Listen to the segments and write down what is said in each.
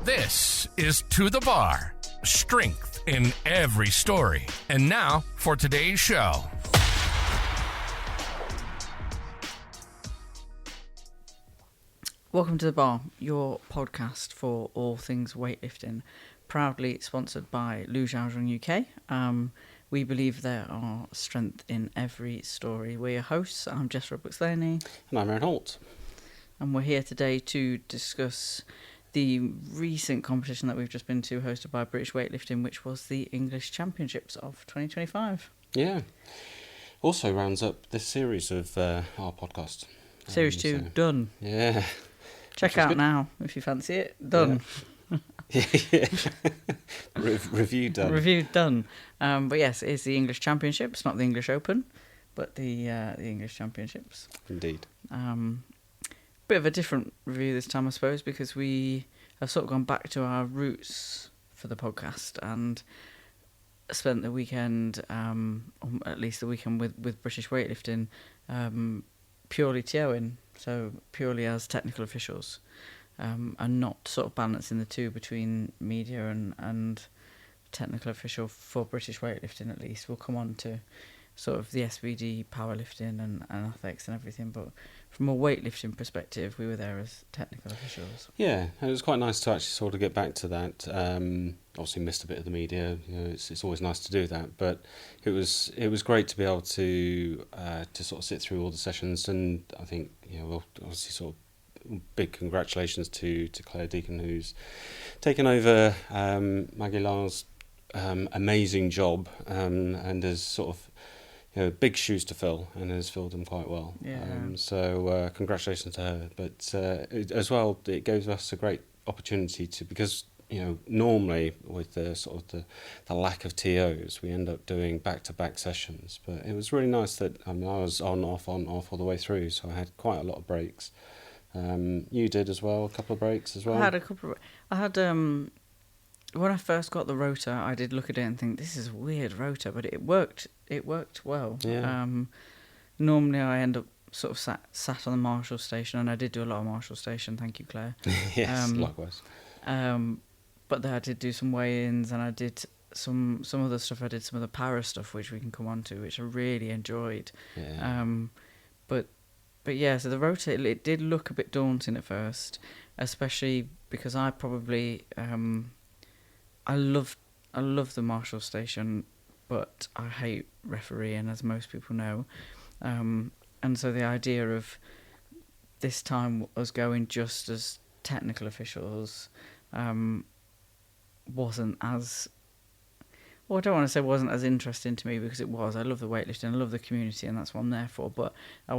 This is To The Bar. Strength in every story. And now for today's show. Welcome to The Bar, your podcast for all things weightlifting. Proudly sponsored by Luge Housing UK. We believe there are strength in every story. We're your hosts. I'm Jess Roebuck-Slaney. And I'm Holt. And we're here today to discuss the recent competition that we've just been to, hosted by British Weightlifting, which was the English Championships of 2025. Yeah. Also rounds up this series of our podcast. Series 2, done. Yeah. Check out good. Now, if you fancy it. Done. Yeah. Review done. Review done. But yes, it's the English Championships, not the English Open, but the English Championships. Indeed. Bit of a different review this time, I suppose, because we have sort of gone back to our roots for the podcast and spent the weekend, at least the weekend with British Weightlifting, purely TOing, so purely as technical officials, and not sort of balancing the two between media and technical official for British Weightlifting. At least we'll come on to sort of the SBD, Powerlifting and ATHX and everything, but from a weightlifting perspective, we were there as technical officials. Yeah, it was quite nice to actually sort of get back to that. Obviously missed a bit of the media, you know, it's always nice to do that, but it was great to be able to sort of sit through all the sessions, and I think, you know, we'll obviously sort of big congratulations to Claire Deacon, who's taken over Maggie Lars' amazing job, and has sort of, you know, big shoes to fill, and has filled them quite well. Yeah. So congratulations to her. But as well, it gives us a great opportunity to, because, you know, normally with the sort of the lack of TOs, we end up doing back-to-back sessions. But it was really nice that I was on, off all the way through, so I had quite a lot of breaks. You did as well, a couple of breaks as well? I had when I first got the rotor, I did look at it and think, this is a weird rotor, but it worked well. Yeah. Normally I end up sort of sat on the Marshall station, and I did do a lot of Marshall station, thank you, Claire. Yes, likewise. But then I did do some weigh-ins, and I did some other stuff. I did some of the para stuff, which we can come on to, which I really enjoyed. Yeah. But yeah, so the rotor, it did look a bit daunting at first, especially because I probably... I love the Marshall station, but I hate refereeing, as most people know. And so the idea of this time us going just as technical officials wasn't as... Well, I don't want to say wasn't as interesting to me, because it was. I love the weightlifting, I love the community, and that's what I'm there for. But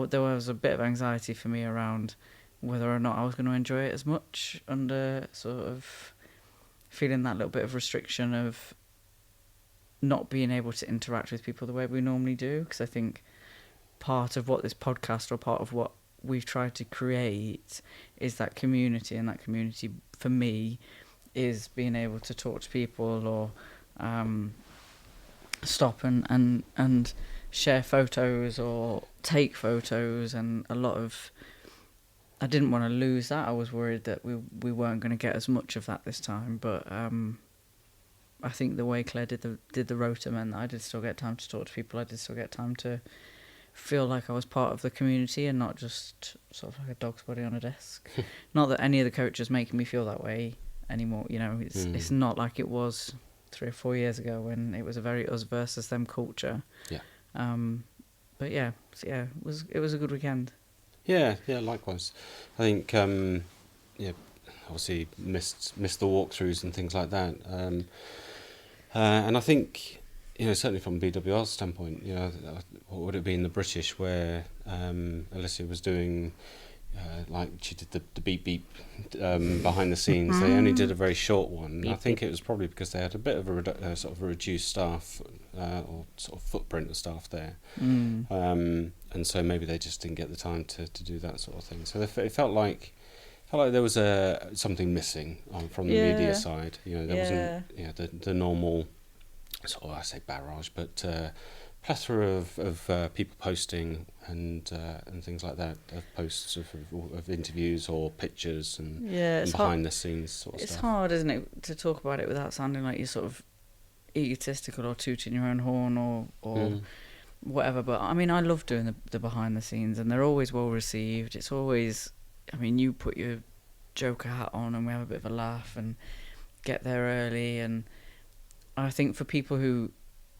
there was a bit of anxiety for me around whether or not I was going to enjoy it as much under sort of... feeling that little bit of restriction of not being able to interact with people the way we normally do. Because I think part of what this podcast, or part of what we've tried to create, is that community. And that community, for me, is being able to talk to people, or stop and share photos, or take photos. And a lot of... I didn't want to lose that. I was worried that we weren't going to get as much of that this time, but I think the way Claire did the rota meant that I did still get time to talk to people. I did still get time to feel like I was part of the community, and not just sort of like a dog's body on a desk. Not that any of the coaches making me feel that way anymore. You know, it's not like it was 3 or 4 years ago, when it was a very us versus them culture. Yeah. But yeah, so yeah, it was a good weekend. Yeah, likewise. I think, obviously missed the walkthroughs and things like that. And I think, you know, certainly from BWR's standpoint, you know, what would it be in the British, where Alicia was doing, like she did the beep beep behind the scenes. They only did a very short one. Beep, I think it was probably because they had a bit of a sort of a reduced staff or sort of footprint of staff there. And so maybe they just didn't get the time to do that sort of thing. So it felt like there was something missing from the media side. You know, there wasn't, you know, the normal sort of, I say barrage, but plethora of people posting and things like that, of posts of interviews or pictures and, and behind the scenes sort of stuff. It's hard, isn't it, to talk about it without sounding like you're sort of egotistical or tooting your own horn or whatever. But I mean, I love doing the behind the scenes, and they're always well received. It's always, I mean, you put your Joker hat on and we have a bit of a laugh and get there early. And I think for people who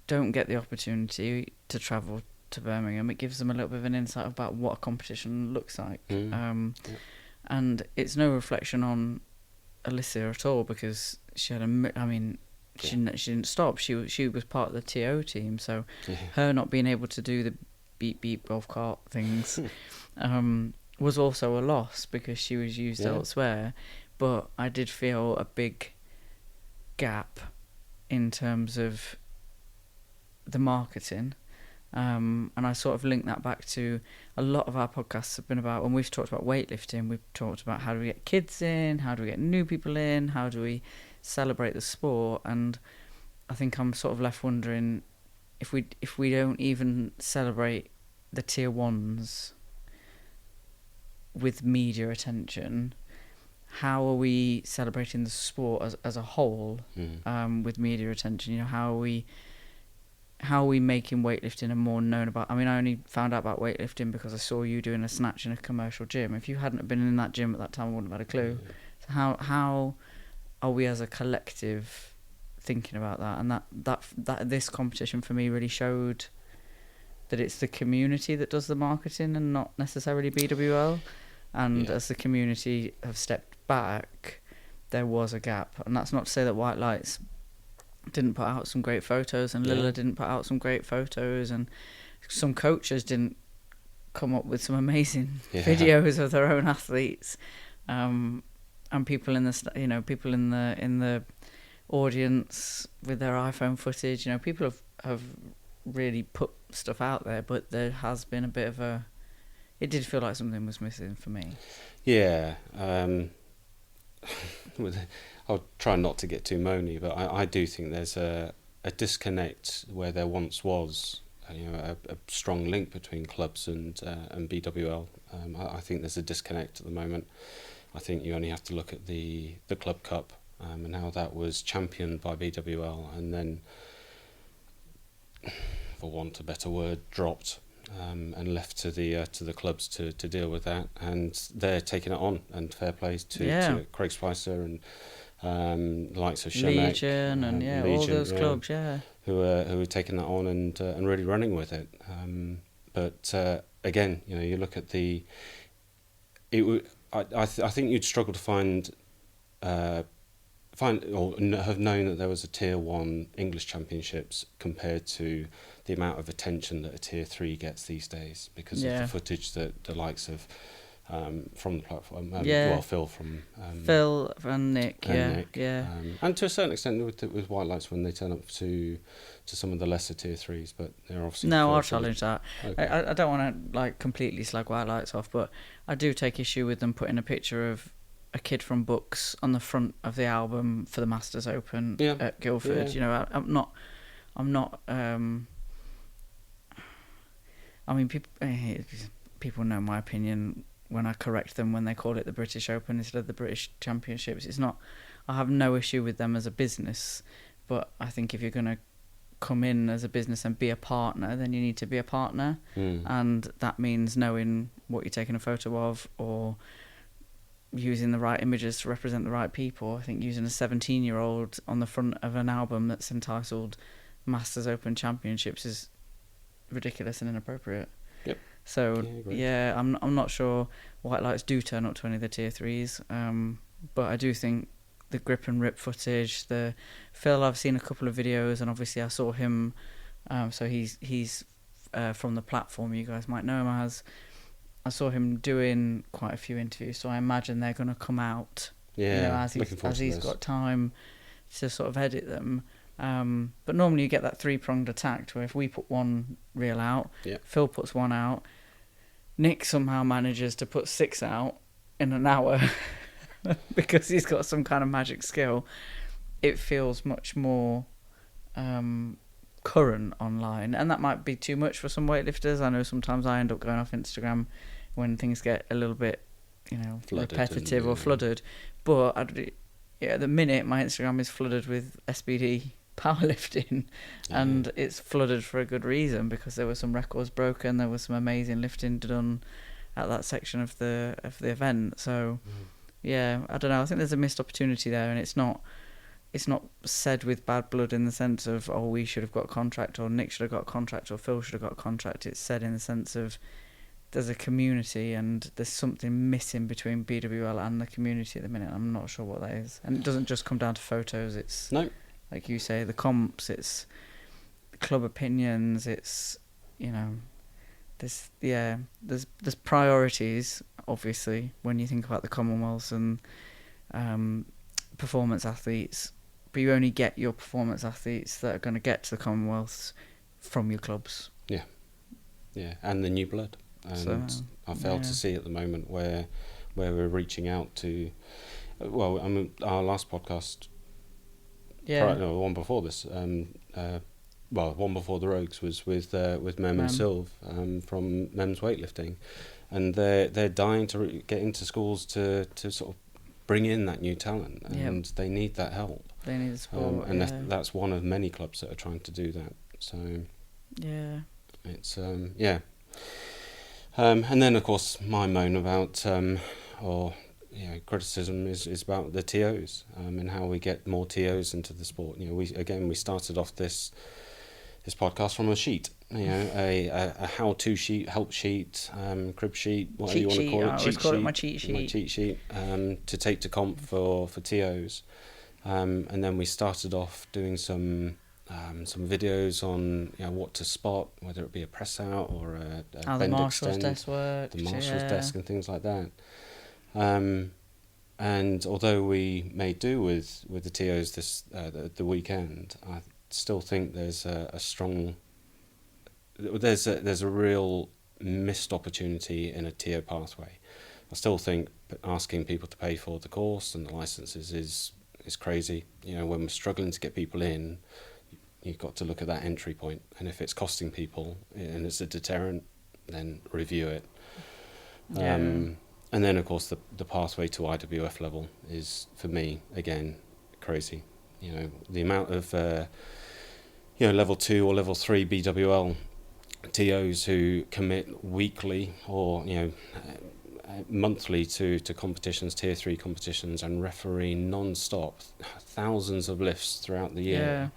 don't get the opportunity to travel to Birmingham, it gives them a little bit of an insight about what a competition looks like. And it's no reflection on Alyssa at all, because she had she didn't stop. She was part of the TO team, so her not being able to do the beep beep golf cart things was also a loss, because she was used elsewhere. But I did feel a big gap in terms of the marketing, and I sort of linked that back to a lot of our podcasts have been about, when we've talked about weightlifting, we've talked about how do we get kids in, how do we get new people in, how do we celebrate the sport. And I think I'm sort of left wondering if we don't even celebrate the tier ones with media attention, how are we celebrating the sport as a whole with media attention? You know, how are we making weightlifting a more known about? I mean, I only found out about weightlifting because I saw you doing a snatch in a commercial gym. If you hadn't been in that gym at that time, I wouldn't have had a clue. So how are we as a collective thinking about that? And that this competition for me really showed that it's the community that does the marketing and not necessarily BWL. And as the community have stepped back, there was a gap. And that's not to say that White Lights didn't put out some great photos, and Lilla didn't put out some great photos, and some coaches didn't come up with some amazing videos of their own athletes, and people in the audience with their iPhone footage. You know, people have really put stuff out there, but there has been a bit of a. It did feel like something was missing for me. Yeah. I'll try not to get too moany, but I do think there's a disconnect where there once was, a strong link between clubs and BWL. I think there's a disconnect at the moment. I think you only have to look at the Club Cup and how that was championed by BWL, and then, for want of a better word, dropped. And left to the clubs to deal with that, and they're taking it on. And fair play to Craig Spicer and the likes of Shemek, Legion and all those clubs, who are taking that on and really running with it. But again, you look at I think you'd struggle to find or have known that there was a Tier 1 English Championships compared to the amount of attention that a Tier 3 gets these days, because of the footage that the likes of from the platform, Phil and Nick, and to a certain extent with White Lights when they turn up to some of the lesser Tier 3s, but they're obviously I'll challenge that. Okay. I don't want to completely slag White Lights off, but I do take issue with them putting a picture of a kid from Books on the front of the album for the Masters Open at Guildford. I'm not. I mean, people know my opinion when I correct them when they call it the British Open instead of the British Championships. It's not. I have no issue with them as a business, but I think if you're going to come in as a business and be a partner, then you need to be a partner, and that means knowing what you're taking a photo of, or using the right images to represent the right people. I think using a 17-year-old on the front of an album that's entitled Masters Open Championships is ridiculous and inappropriate. Yep. So I'm not sure White Lights do turn up to any of the Tier 3s, but I do think the grip and rip footage, the Phil, I've seen a couple of videos, and obviously I saw him, so he's from the platform you guys might know him as. I saw him doing quite a few interviews, so I imagine they're going to come out as he's got time to sort of edit them. But normally you get that three-pronged attack, where if we put one reel out, Phil puts one out, Nick somehow manages to put 6 out in an hour because he's got some kind of magic skill. It feels much more current online, and that might be too much for some weightlifters. I know sometimes I end up going off Instagram when things get a little bit, flooded repetitive or flooded. But at the minute, my Instagram is flooded with SBD powerlifting, and it's flooded for a good reason, because there were some records broken, there was some amazing lifting done at that section of the event. So I don't know, I think there's a missed opportunity there, and it's not said with bad blood in the sense of, oh, we should have got a contract, or Nick should have got a contract, or Phil should have got a contract. It's said in the sense of there's a community, and there's something missing between BWL and the community at the minute. I'm not sure what that is. And it doesn't just come down to photos. It's, like you say, the comps, it's club opinions, it's, there's priorities, obviously, when you think about the Commonwealths and performance athletes. But you only get your performance athletes that are going to get to the Commonwealths from your clubs. Yeah, and the new blood. And I fail to see at the moment where we're reaching out to. Well, I mean, our last podcast, one before this, one before the Rogues was with Mem and Sylv from Mem's Weightlifting, and they're dying to get into schools to sort of bring in that new talent, and they need that help. They need the support, and that's one of many clubs that are trying to do that. So it's and then of course my moan about criticism is about the TOs and how we get more TOs into the sport. We started off this podcast from a sheet, a how-to sheet, help sheet, crib sheet, whatever you want to call it. I always call it my cheat sheet. My cheat sheet to take to comp for TOs, and then we started off doing some videos on what to spot, whether it be a press out or a how bend the marshal's extend, desk worked, the marshal's desk and things like that. And although we made do with the TOs the weekend, I still think there's a real missed opportunity in a TO pathway. I still think asking people to pay for the course and the licenses is crazy. When we're struggling to get people in, you've got to look at that entry point, and if it's costing people and it's a deterrent, then review it. And then of course the pathway to IWF level is, for me, again, crazy. The amount of level 2 or level 3 BWL TOs who commit weekly or monthly to competitions, tier 3 competitions, and referee non-stop thousands of lifts throughout the year.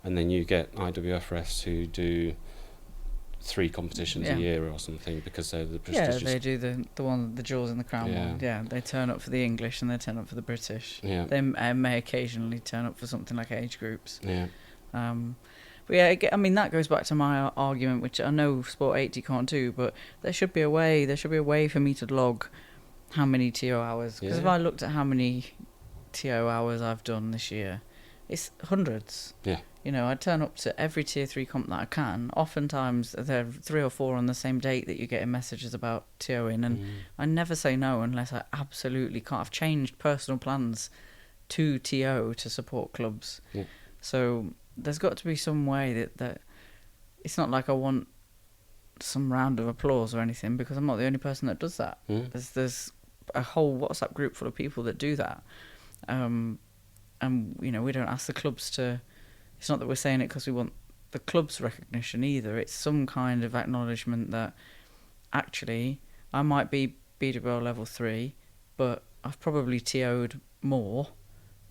And then you get IWF refs who do 3 competitions a year or something because they're the prestigious. Yeah, they do the jewels in the crown one. Yeah, they turn up for the English and they turn up for the British. Yeah. They may occasionally turn up for something like age groups. Yeah. But yeah, I mean, that goes back to my argument, which I know Sport 80 can't do, but there should be a way for me to log how many TO hours. Because if I looked at how many TO hours I've done this year, it's hundreds. Yeah. I turn up to every tier 3 comp that I can. Oftentimes there are 3 or 4 on the same date that you're getting messages about TOing, and I never say no unless I absolutely can't. I've changed personal plans to TO to support clubs. Yeah. So there's got to be some way that it's not like I want some round of applause or anything, because I'm not the only person that does that. There's a whole WhatsApp group full of people that do that. And we don't ask the clubs to. It's not that we're saying it because we want the club's recognition either. It's some kind of acknowledgement that actually I might be BWL level 3, but I've probably TO'd more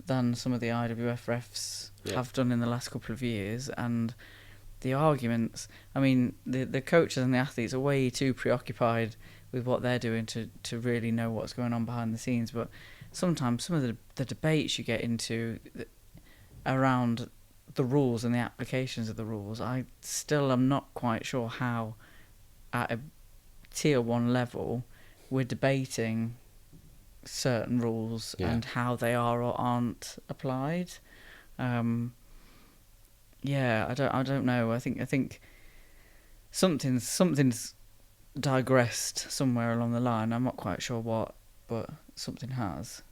than some of the IWF refs have done in the last couple of years. And the arguments, I mean, the coaches and the athletes are way too preoccupied with what they're doing to really know what's going on behind the scenes. But sometimes some of the debates you get into around the rules and the applications of the rules, I still am not quite sure how at a tier 1 level we're debating certain rules and how they are or aren't applied. I don't know. I think something's digressed somewhere along the line. I'm not quite sure what, but something has.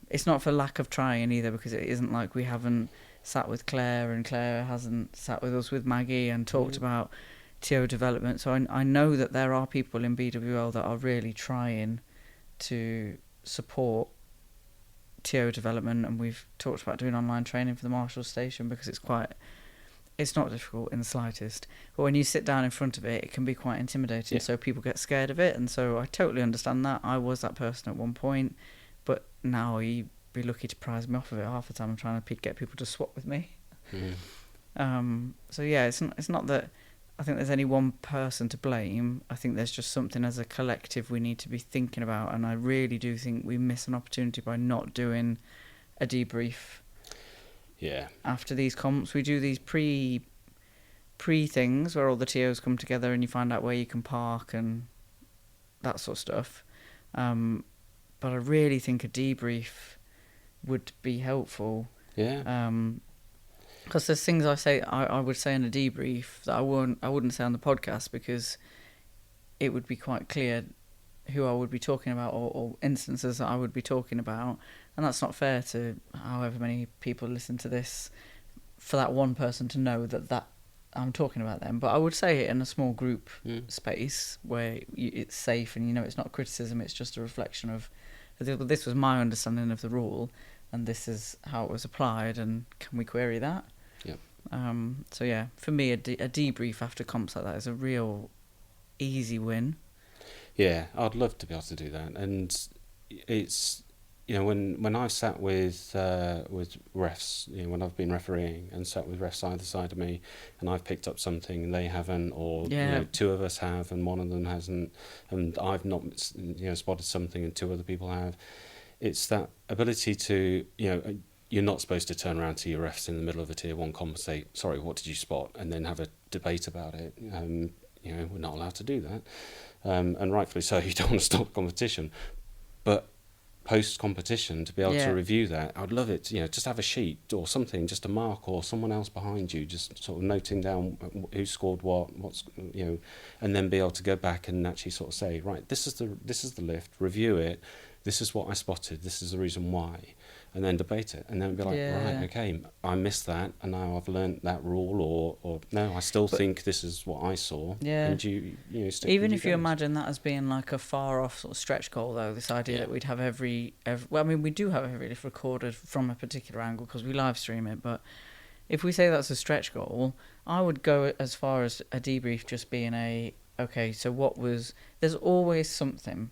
it's not for lack of trying either, because it isn't like we haven't sat with Claire and Claire hasn't sat with us with Maggie and talked about TO development. So I know that there are people in BWL that are really trying to support TO development, and we've talked about doing online training for the Marshall Station because it's not difficult in the slightest, but when you sit down in front of it, it can be quite intimidating. So people get scared of it, and so I totally understand that. I was that person at one point, but now you'd be lucky to prize me off of it half the time. I'm trying to get people to swap with me. So yeah, it's not that I think there's any one person to blame. I think there's just something as a collective we need to be thinking about, and I really do think we miss an opportunity by not doing a debrief. After these comps, we do these pre things where all the TOs come together and you find out where you can park and that sort of stuff. But I really think a debrief would be helpful. Because there's things I would say in a debrief that I wouldn't say on the podcast, because it would be quite clear who I would be talking about, or instances that I would be talking about, and that's not fair to however many people listen to this, for that one person to know that I'm talking about them. But I would say it in a small group space where it's safe, and it's not criticism, it's just a reflection of this was my understanding of the rule and this is how it was applied, and can we query that? So yeah, for me a debrief after comps like that is a real easy win. I'd love to be able to do that. And it's when I've sat with refs, when I've been refereeing and sat with refs either side of me, and I've picked up something and they haven't, or two of us have and one of them hasn't, and I've not spotted something and two other people have. It's that ability to you're not supposed to turn around to your refs in the middle of a tier 1 comp and say, sorry, what did you spot, and then have a debate about it. We're not allowed to do that, and rightfully so. You don't want to stop competition, but post-competition to be able to review that, I'd love it. Just have a sheet or something, just a mark, or someone else behind you, just sort of noting down who scored what's and then be able to go back and actually sort of say, right, this is the lift, review it, this is what I spotted, this is the reason why, and then debate it, and then be like, right, okay, I missed that, and now I've learnt that rule, or no, I still think this is what I saw. And you stick even with if you imagine that as being like a far off sort of stretch goal, though, this idea that we'd have every well, I mean, we do have every lift recorded from a particular angle because we live stream it, but if we say that's a stretch goal, I would go as far as a debrief just being there's always something.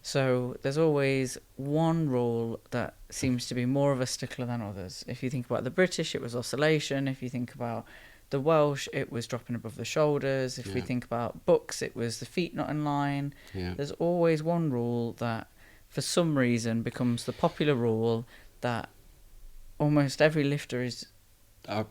So there's always one rule that seems to be more of a stickler than others. If you think about the British, it was oscillation. If you think about the Welsh, it was dropping above the shoulders. If we think about books, it was the feet not in line. There's always one rule that for some reason becomes the popular rule that almost every lifter is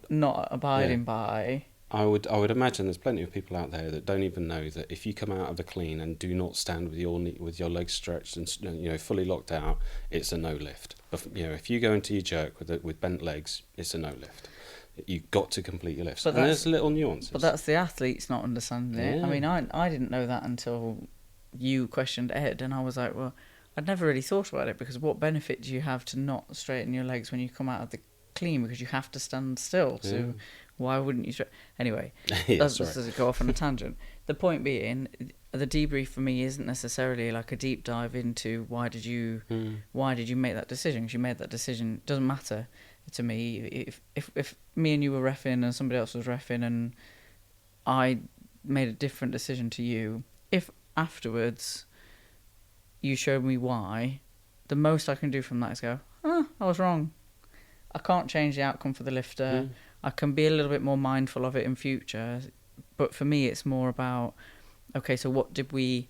not abiding by. I would imagine there's plenty of people out there that don't even know that if you come out of the clean and do not stand with your legs stretched and fully locked out, it's a no lift. If you go into your jerk with bent legs, it's a no lift. You've got to complete your lifts. And there's little nuances. But that's the athletes not understanding it. I mean, I didn't know that until you questioned Ed, and I was like, well, I'd never really thought about it, because what benefit do you have to not straighten your legs when you come out of the clean, because you have to stand still. So why wouldn't you? Anyway, this doesn't go off on a tangent. The point being, the debrief for me isn't necessarily like a deep dive into why did you make that decision. Because you made that decision. It doesn't matter to me if me and you were reffing and somebody else was reffing and I made a different decision to you. If afterwards you showed me why, the most I can do from that is go, I was wrong. I can't change the outcome for the lifter. I can be a little bit more mindful of it in future. But for me, it's more about, okay, so what did we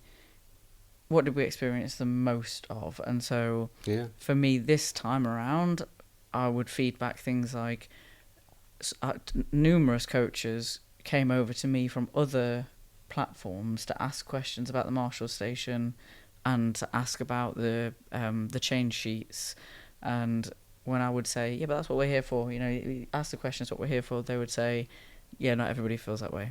experience the most of? And so for me, this time around, I would feed back things like numerous coaches came over to me from other platforms to ask questions about the Marshall Station and to ask about the change sheets. And when I would say, but that's what we're here for, you ask the questions what we're here for, they would say, not everybody feels that way.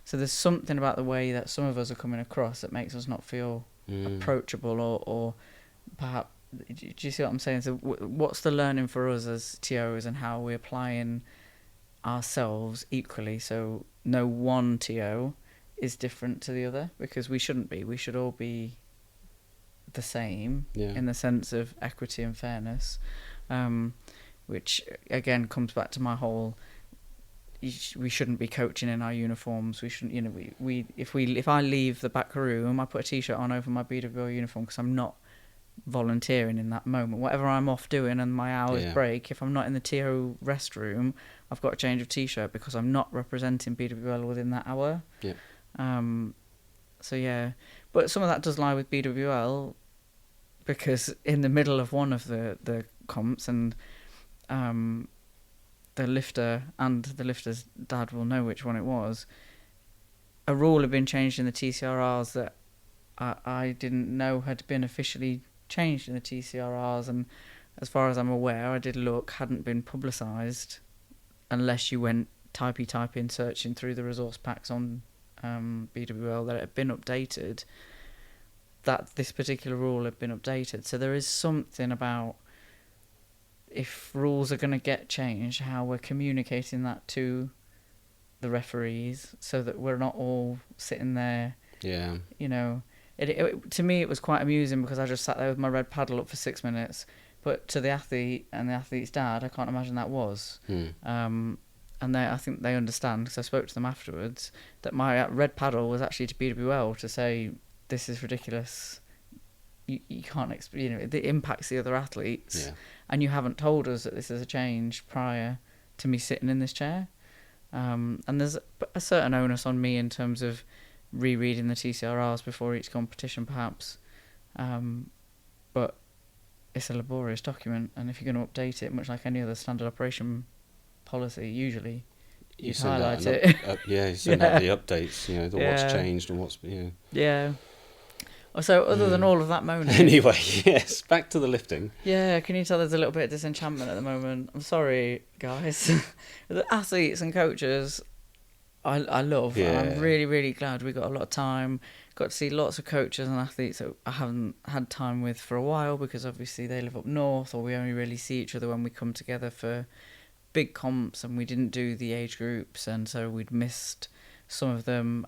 So there's something about the way that some of us are coming across that makes us not feel approachable or perhaps do you see what I'm saying? So what's the learning for us as TOs, and how we're applying ourselves equally? So no one TO is different to the other, because we shouldn't be. We should all be the same in the sense of equity and fairness, which again comes back to my whole, we shouldn't be coaching in our uniforms. We shouldn't, you know, if I leave the back room, I put a t-shirt on over my BWL uniform because I'm not volunteering in that moment. Whatever I'm off doing and my hours break, if I'm not in the TO restroom, I've got a change of t-shirt because I'm not representing BWL within that hour. So yeah, but some of that does lie with BWL, because in the middle of one of the comps, and the lifter and the lifter's dad will know which one it was, a rule had been changed in the TCRRs that I didn't know had been officially changed in the TCRRs, and as far as I'm aware, I did look, hadn't been publicised unless you went typing, searching through the resource packs on BWL, that it had been updated, that this particular rule had been updated. So there is something about, if rules are going to get changed, how we're communicating that to the referees, so that we're not all sitting there. You know, to me it was quite amusing, because I just sat there with my red paddle up for 6 minutes, but to the athlete and the athlete's dad, I can't imagine that was. And I think they understand, because I spoke to them afterwards, that my red paddle was actually to BWL to say, this is ridiculous. You can't, you know, it impacts the other athletes, and you haven't told us that this is a change prior to me sitting in this chair. And there's a certain onus on me in terms of rereading the TCRRs before each competition, perhaps. But it's a laborious document, and if you're going to update it, much like any other standard operation policy, usually you highlight it. You send out the updates, you know, what's changed and what's, you know. So other than all of that moaning... Anyway, yes, back to the lifting. Yeah, can you tell there's a little bit of disenchantment at the moment? I'm sorry, guys. The athletes and coaches, I love. And I'm really, really glad we got a lot of time. Got to see lots of coaches and athletes that I haven't had time with for a while, because obviously they live up north, or we only really see each other when we come together for big comps, and we didn't do the age groups, and so we'd missed some of them.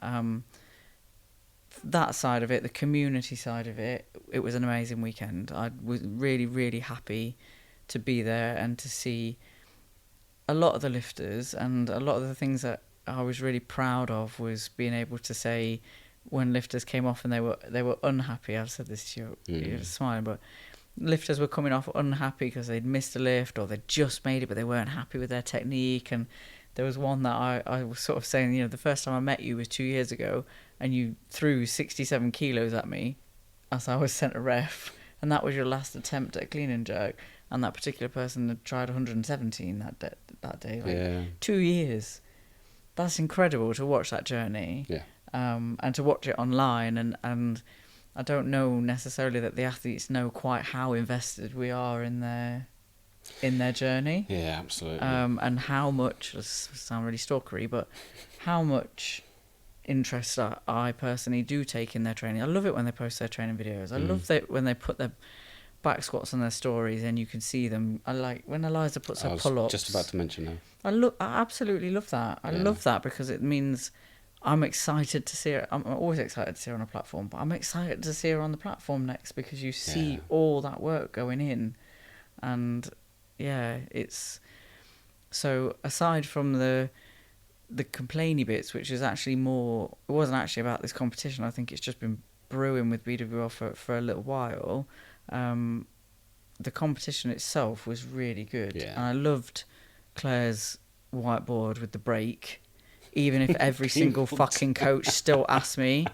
That side of it, the community side of it, it was an amazing weekend. I was really, really happy to be there and to see a lot of the lifters, and a lot of the things that I was really proud of was being able to say, when lifters came off and they were unhappy, I've said this to you, you're smiling, but lifters were coming off unhappy because they'd missed a lift, or they'd just made it but they weren't happy with their technique. And there was one that I was sort of saying, you know, the first time I met you was 2 years ago, and you threw 67 kilos at me as I was centre ref, and that was your last attempt at a clean and jerk, and that particular person had tried 117 that day. Like, 2 years. That's incredible to watch that journey. And to watch it online, and I don't know necessarily that the athletes know quite how invested we are in their journey. Yeah, absolutely. And how much, this sounds really stalkery, but how much interest I personally do take in their training. I love it when they post their training videos. I love that when they put their back squats on their stories and you can see them. I like when Eliza puts her pull-ups. I was just about to mention that. I absolutely love that. I love that, because it means I'm excited to see her. I'm always excited to see her on a platform, but I'm excited to see her on the platform next, because you see all that work going in. And it's so, aside from the complainy bits, which is actually more, it wasn't actually about this competition. I think it's just been brewing with BWL for a little while. The competition itself was really good, and I loved Claire's whiteboard with the break. Even if every single fucking coach still asks me,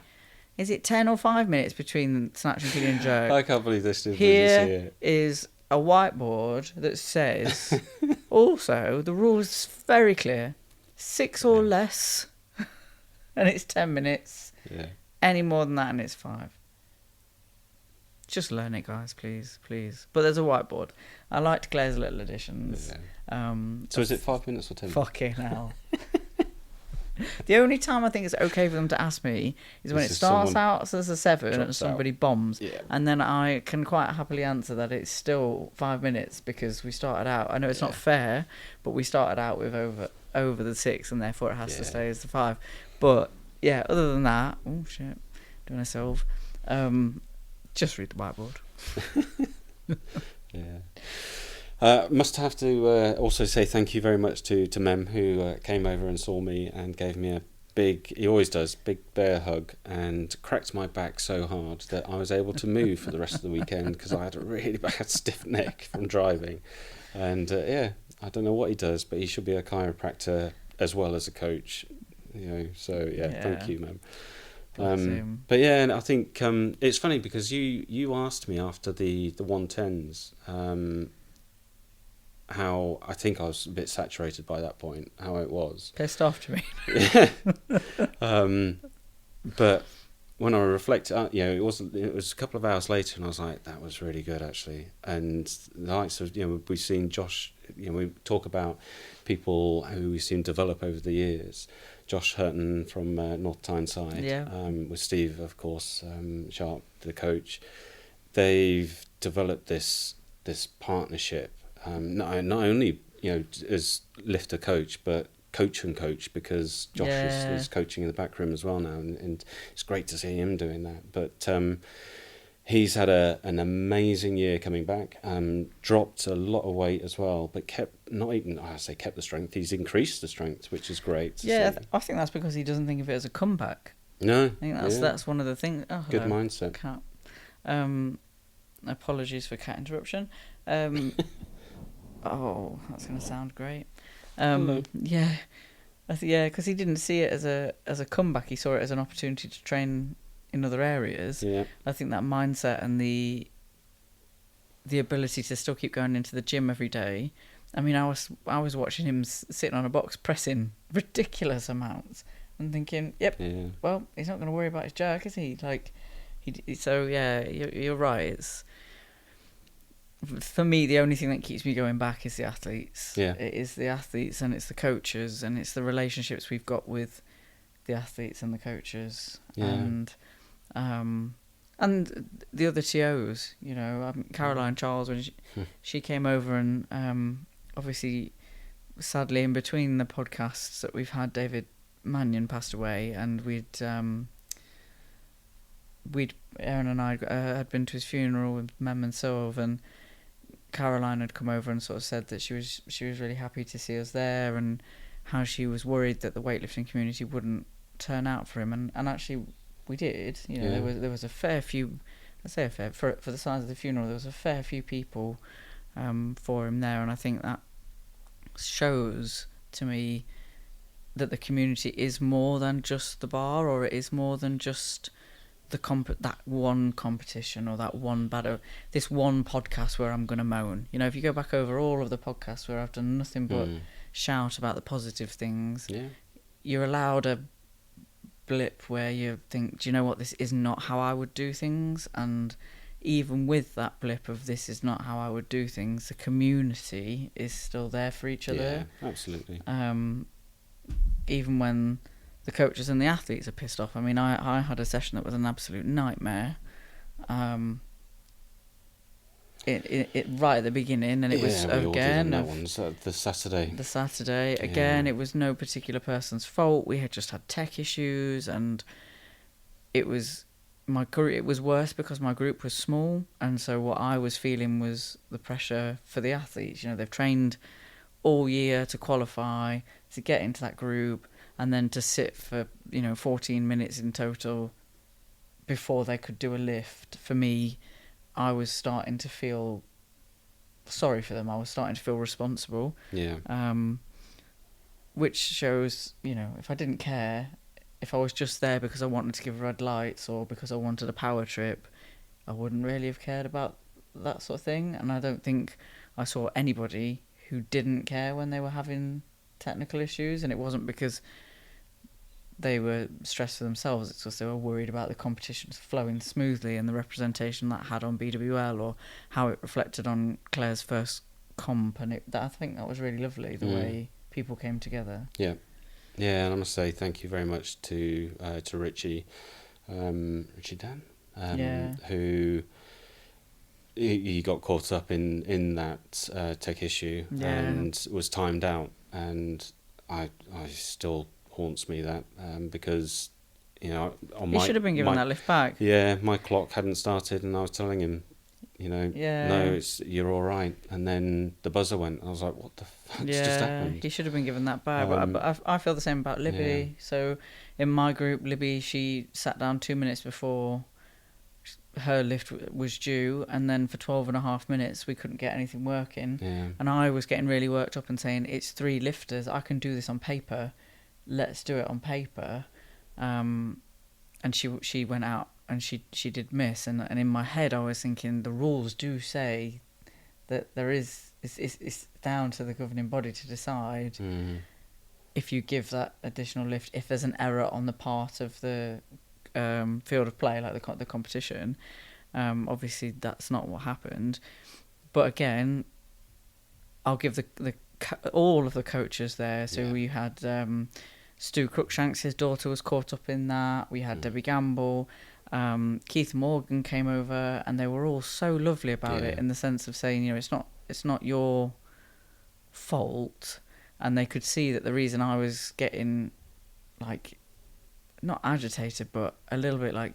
is it 10 or 5 minutes between snatch and clean and jerk? I can't believe this. Here is a whiteboard that says, also, the rule is very clear, 6 or less, and it's 10 minutes. Any more than that, and it's 5. Just learn it, guys, please. But there's a whiteboard. I liked Claire's little additions. So is it 5 minutes or 10 minutes? Fucking hell. The only time I think it's okay for them to ask me is when it starts out as a 7 and somebody bombs. Yeah. And then I can quite happily answer that it's still 5 minutes because we started out. I know it's not fair, but we started out with over the 6 and therefore it has to stay as the 5. But yeah, other than that, oh shit, doing myself. Just read the whiteboard. Must have to also say thank you very much to Mem, who came over and saw me and gave me a big, he always does, big bear hug, and cracked my back so hard that I was able to move for the rest of the weekend because I had a really bad stiff neck from driving. And I don't know what he does, but he should be a chiropractor as well as a coach. So thank you, Mem. But yeah, and I think it's funny because you asked me after the 110s how I think I was a bit saturated by that point, how it was. Pissed off to me. Yeah. But when I reflect, it was a couple of hours later, and I was like, that was really good actually. And the likes of we've seen Josh. We talk about people who we've seen develop over the years. Josh Hurton from North Tyneside, with Steve, of course, Sharp, the coach. They've developed this partnership, not only as lifter coach, but coach and coach, because Josh is coaching in the back room as well now, and it's great to see him doing that. But he's had an amazing year coming back, dropped a lot of weight as well, but kept the strength. He's increased the strength, which is great. Yeah, I think that's because he doesn't think of it as a comeback. No. I think that's one of the things. Oh, good mindset. Cat. Apologies for cat interruption. Oh, that's going to sound great. Yeah, because he didn't see it as a comeback. He saw it as an opportunity to train in other areas. Yeah. I think that mindset and the ability to still keep going into the gym every day. I mean, I was watching him sitting on a box pressing ridiculous amounts and thinking, well, he's not going to worry about his jerk, is he? You're right. It's, for me, the only thing that keeps me going back is the athletes. Yeah. It is the athletes and it's the coaches and it's the relationships we've got with the athletes and the coaches. Yeah. And the other TOs, Caroline Charles, when she came over and obviously, sadly, in between the podcasts that we've had, David Mannion passed away, and Aaron and I had been to his funeral with Mem and Sov, and Caroline had come over and sort of said that she was really happy to see us there, and how she was worried that the weightlifting community wouldn't turn out for him, and actually we did. There was a fair few. I say a fair for the size of the funeral. There was a fair few people for him there, and I think that shows to me that the community is more than just the bar, or it is more than just that one competition or that one battle, this one podcast where I'm going to moan. If you go back over all of the podcasts where I've done nothing but shout about the positive things, you're allowed a blip where you think, do you know what, this is not how I would do things. And even with that blip of this is not how I would do things, the community is still there for each other. Yeah, absolutely. Even when the coaches and the athletes are pissed off. I mean, I had a session that was an absolute nightmare. It right at the beginning, and it was again the Saturday. The Saturday again, it was no particular person's fault. We had just had tech issues, and it was it was worse because my group was small, and so what I was feeling was the pressure for the athletes. They've trained all year to qualify, to get into that group, and then to sit for 14 minutes in total before they could do a lift. For me, I was starting to feel sorry for them. I was starting to feel responsible. Yeah. Which shows, if I didn't care, if I was just there because I wanted to give red lights or because I wanted a power trip, I wouldn't really have cared about that sort of thing. And I don't think I saw anybody who didn't care when they were having technical issues, and it wasn't because they were stressed for themselves, it's because they were worried about the competitions flowing smoothly and the representation that had on BWL, or how it reflected on Claire's first comp, and I think that was really lovely, the way people came together. Yeah, Yeah, and I must say thank you very much to Richie, Richie Dan, who he got caught up in that tech issue and was timed out, and I still haunts me that because on he should have been given that lift back. Yeah, my clock hadn't started, and I was telling him, no, you're all right. And then the buzzer went. I was like, what the fuck's just happened? He should have been given that back. But I feel the same about Libby. Yeah. So in my group, Libby, she sat down 2 minutes before her lift was due, and then for 12.5 minutes we couldn't get anything working. Yeah. And I was getting really worked up and saying, it's 3 lifters. I can do this on paper. Let's do it on paper. And she went out. And she did miss, and in my head I was thinking the rules do say that it's down to the governing body to decide if you give that additional lift, if there's an error on the part of the field of play, like the competition. Obviously that's not what happened, but again, I'll give all of the coaches there. So we had Stu Cruikshanks, his daughter was caught up in that. We had Debbie Gamble. Keith Morgan came over, and they were all so lovely about it, in the sense of saying, it's not your fault, and they could see that the reason I was getting not agitated, but a little bit like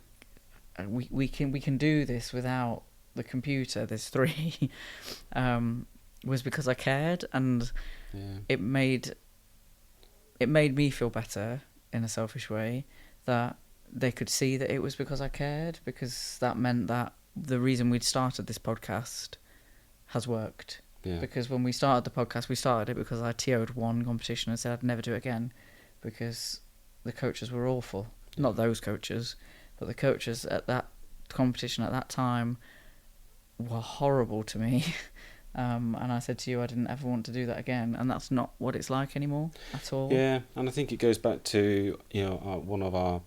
we can do this without the computer. There's 3, was because I cared, and it made me feel better in a selfish way that they could see that it was because I cared, because that meant that the reason we'd started this podcast has worked. Yeah. Because when we started the podcast, we started it because I TO'd one competition and said I'd never do it again because the coaches were awful. Not those coaches, but the coaches at that competition at that time were horrible to me. And I said to you, I didn't ever want to do that again, and that's not what it's like anymore at all. Yeah, and I think it goes back to one of our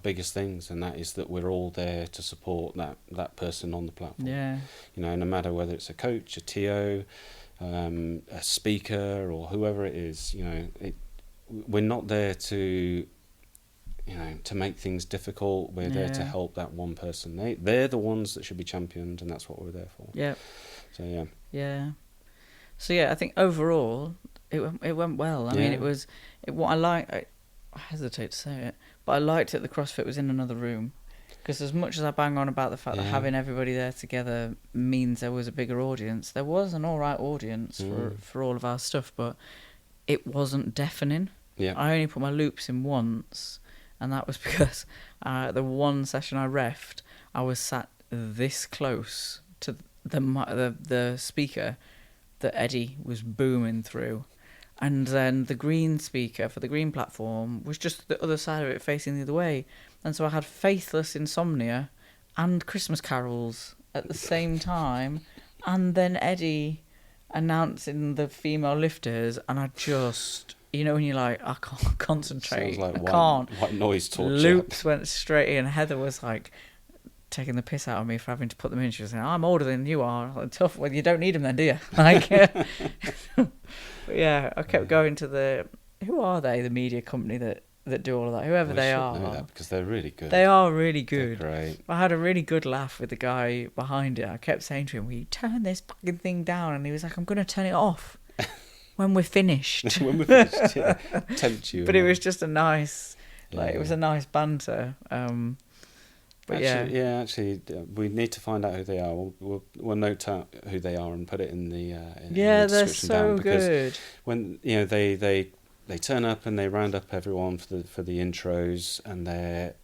biggest things, and that is that we're all there to support that person on the platform. Yeah. No matter whether it's a coach, a TO, a speaker, or whoever it is, we're not there to make things difficult. We're there to help that one person. They're the ones that should be championed, and that's what we're there for. Yeah. So yeah. So I think overall it went well. I mean, it was what I like. I hesitate to say it, but I liked it. The CrossFit was in another room, because as much as I bang on about the fact that having everybody there together means there was a bigger audience, there was an all right audience for all of our stuff, but it wasn't deafening. Yeah. I only put my loops in once, and that was because the one session I refed, I was sat this close to the speaker that Eddie was booming through. And then the green speaker for the green platform was just the other side of it, facing the other way. And so I had Faithless Insomnia and Christmas Carols at the same time. And then Eddie announcing the female lifters. And I just, when you're like, I can't concentrate. Sounds like white noise torture. Loops went straight in. Heather was like taking the piss out of me for having to put them in. She was saying, I'm older than you are. Like, tough. Well, you don't need them then, do you? But I kept going to who are they? The media company that do all of that. Whoever they are. Know that because they're really good. They are really good. They're great. I had a really good laugh with the guy behind it. I kept saying to him, will you turn this fucking thing down? And he was like, I'm going to turn it off when we're finished. Tempt you. But it was just a nice, it was a nice banter. But actually, we need to find out who they are. We'll note out who they are and put it in the in the description they're so down, because good. When they turn up and they round up everyone for the intros, and they're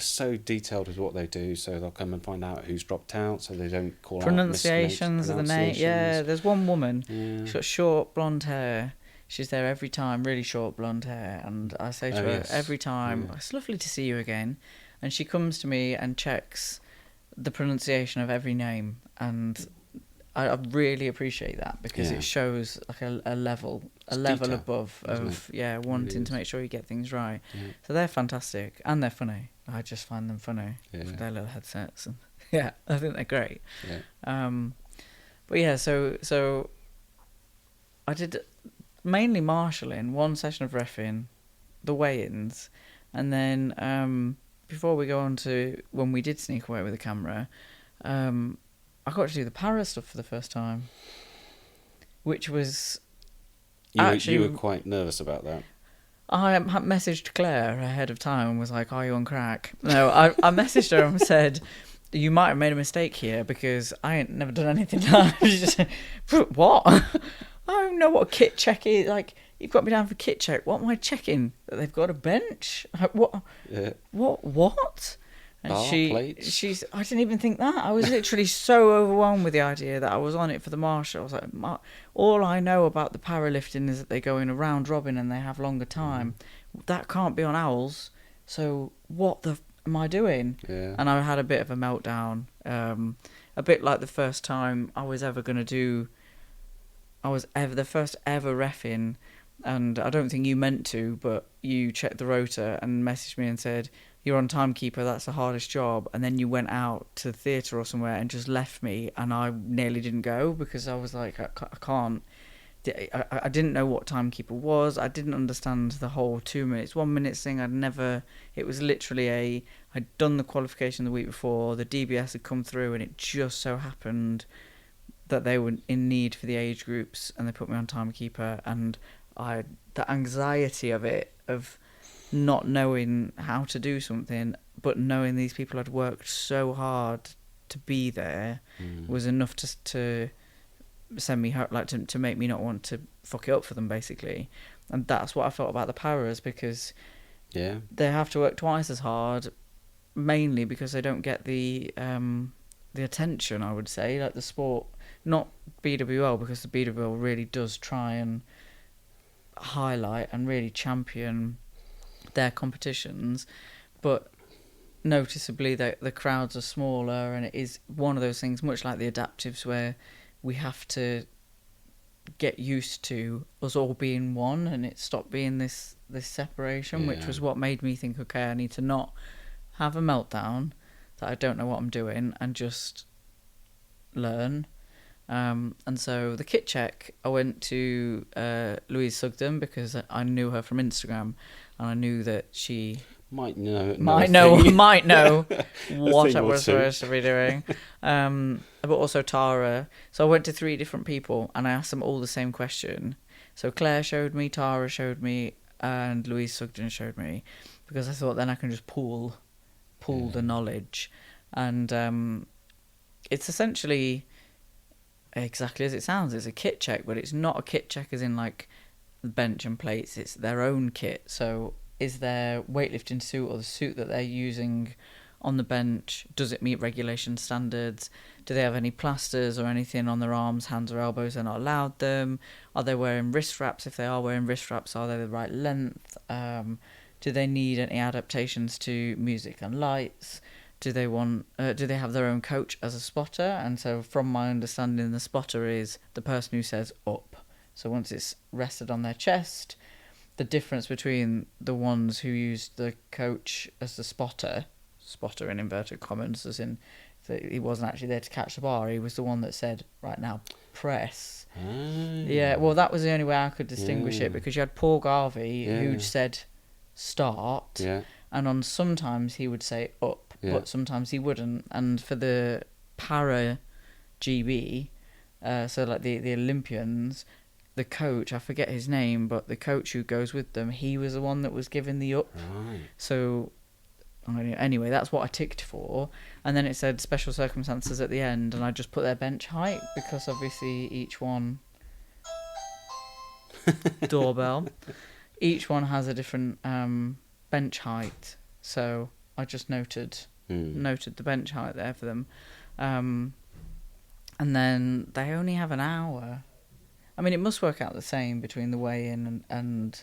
so detailed with what they do. So they'll come and find out who's dropped out, so they don't call pronunciations of the name. Yeah, there's one woman. Yeah. She's got short blonde hair. She's there every time, really short blonde hair, and I say to her every time, "It's lovely to see you again." And she comes to me and checks the pronunciation of every name, and I really appreciate that, because it shows like a level detail, above of wanting to make sure you get things right. Yeah. So they're fantastic, and they're funny. I just find them funny with their little headsets, and I think they're great. Yeah. But so I did mainly marshalling, one session of reffing, the weigh-ins, and then before we go on to when we did sneak away with the camera, I got to do the para stuff for the first time, which was You were quite nervous about that. I messaged Claire ahead of time and was like, "Are you on crack?" No, I messaged her and said, "You might have made a mistake here because I ain't never done anything like that." She just said, "What? I don't know what a kit check is. Like, you've got me down for kit check. What am I checking? That they've got a bench? Like, what? Yeah. What?" And Plates. she's. I didn't even think that. I was literally so overwhelmed with the idea that I was on it for the marshal. I was like, all I know about the powerlifting is that they go in a round robin and they have longer time. That can't be on owls. So what am I doing? Yeah. And I had a bit of a meltdown. A bit like the first time I was ever going to do. The first ever reffing, and I don't think you meant to, but you checked the rotor and messaged me and said, "You're on timekeeper, that's the hardest job." And then you went out to the theatre or somewhere and just left me, and I nearly didn't go because I was like, I can't. I didn't know what timekeeper was. I didn't understand the whole 2 minutes, 1 minute thing. It was literally I'd done the qualification the week before, the DBS had come through, and it just so happened that they were in need for the age groups, and they put me on timekeeper, and the anxiety of it, of not knowing how to do something, but knowing these people had worked so hard to be there, was enough to send me home, like to make me not want to fuck it up for them, basically. And that's what I felt about the paras, because they have to work twice as hard, mainly because they don't get the attention, I would say, like the sport, not BWL, because the BWL really does try and highlight and really champion their competitions, but noticeably the crowds are smaller, and it is one of those things, much like the adaptives, where we have to get used to us all being one, and it stopped being this separation, which was what made me think, okay, I need to not have a meltdown that I don't know what I'm doing and just learn. And so the kit check, I went to Louise Sugden because I knew her from Instagram, and I knew that she might know what I was supposed to be doing. But also Tara. So I went to 3 different people and I asked them all the same question. So Claire showed me, Tara showed me, and Louise Sugden showed me, because I thought then I can just pool the knowledge. And it's essentially exactly as it sounds. It's a kit check, but it's not a kit check as in like the bench and plates. It's their own kit. So is their weightlifting suit, or the suit that they're using on the bench, does it meet regulation standards? Do they have any plasters or anything on their arms, hands or elbows they're not allowed them? Are they wearing wrist wraps? If they are wearing wrist wraps, are they the right length? Do they need any adaptations to music and lights? Do they have their own coach as a spotter? And so from my understanding, the spotter is the person who says up. So once it's rested on their chest, the difference between the ones who used the coach as the spotter in inverted commas, as in he wasn't actually there to catch the bar, he was the one that said, right now, press. Yeah, well, that was the only way I could distinguish it, because you had Paul Garvey who said start, and on sometimes he would say up, but sometimes he wouldn't. And for the para GB, so like the Olympians, the coach, I forget his name, but the coach who goes with them, he was the one that was giving the up. Right. So anyway, that's what I ticked for. And then it said special circumstances at the end, and I just put their bench height, because obviously each one doorbell, each one has a different bench height. So I just noted the bench height there for them. And then they only have an hour. I mean, it must work out the same between the weigh-in and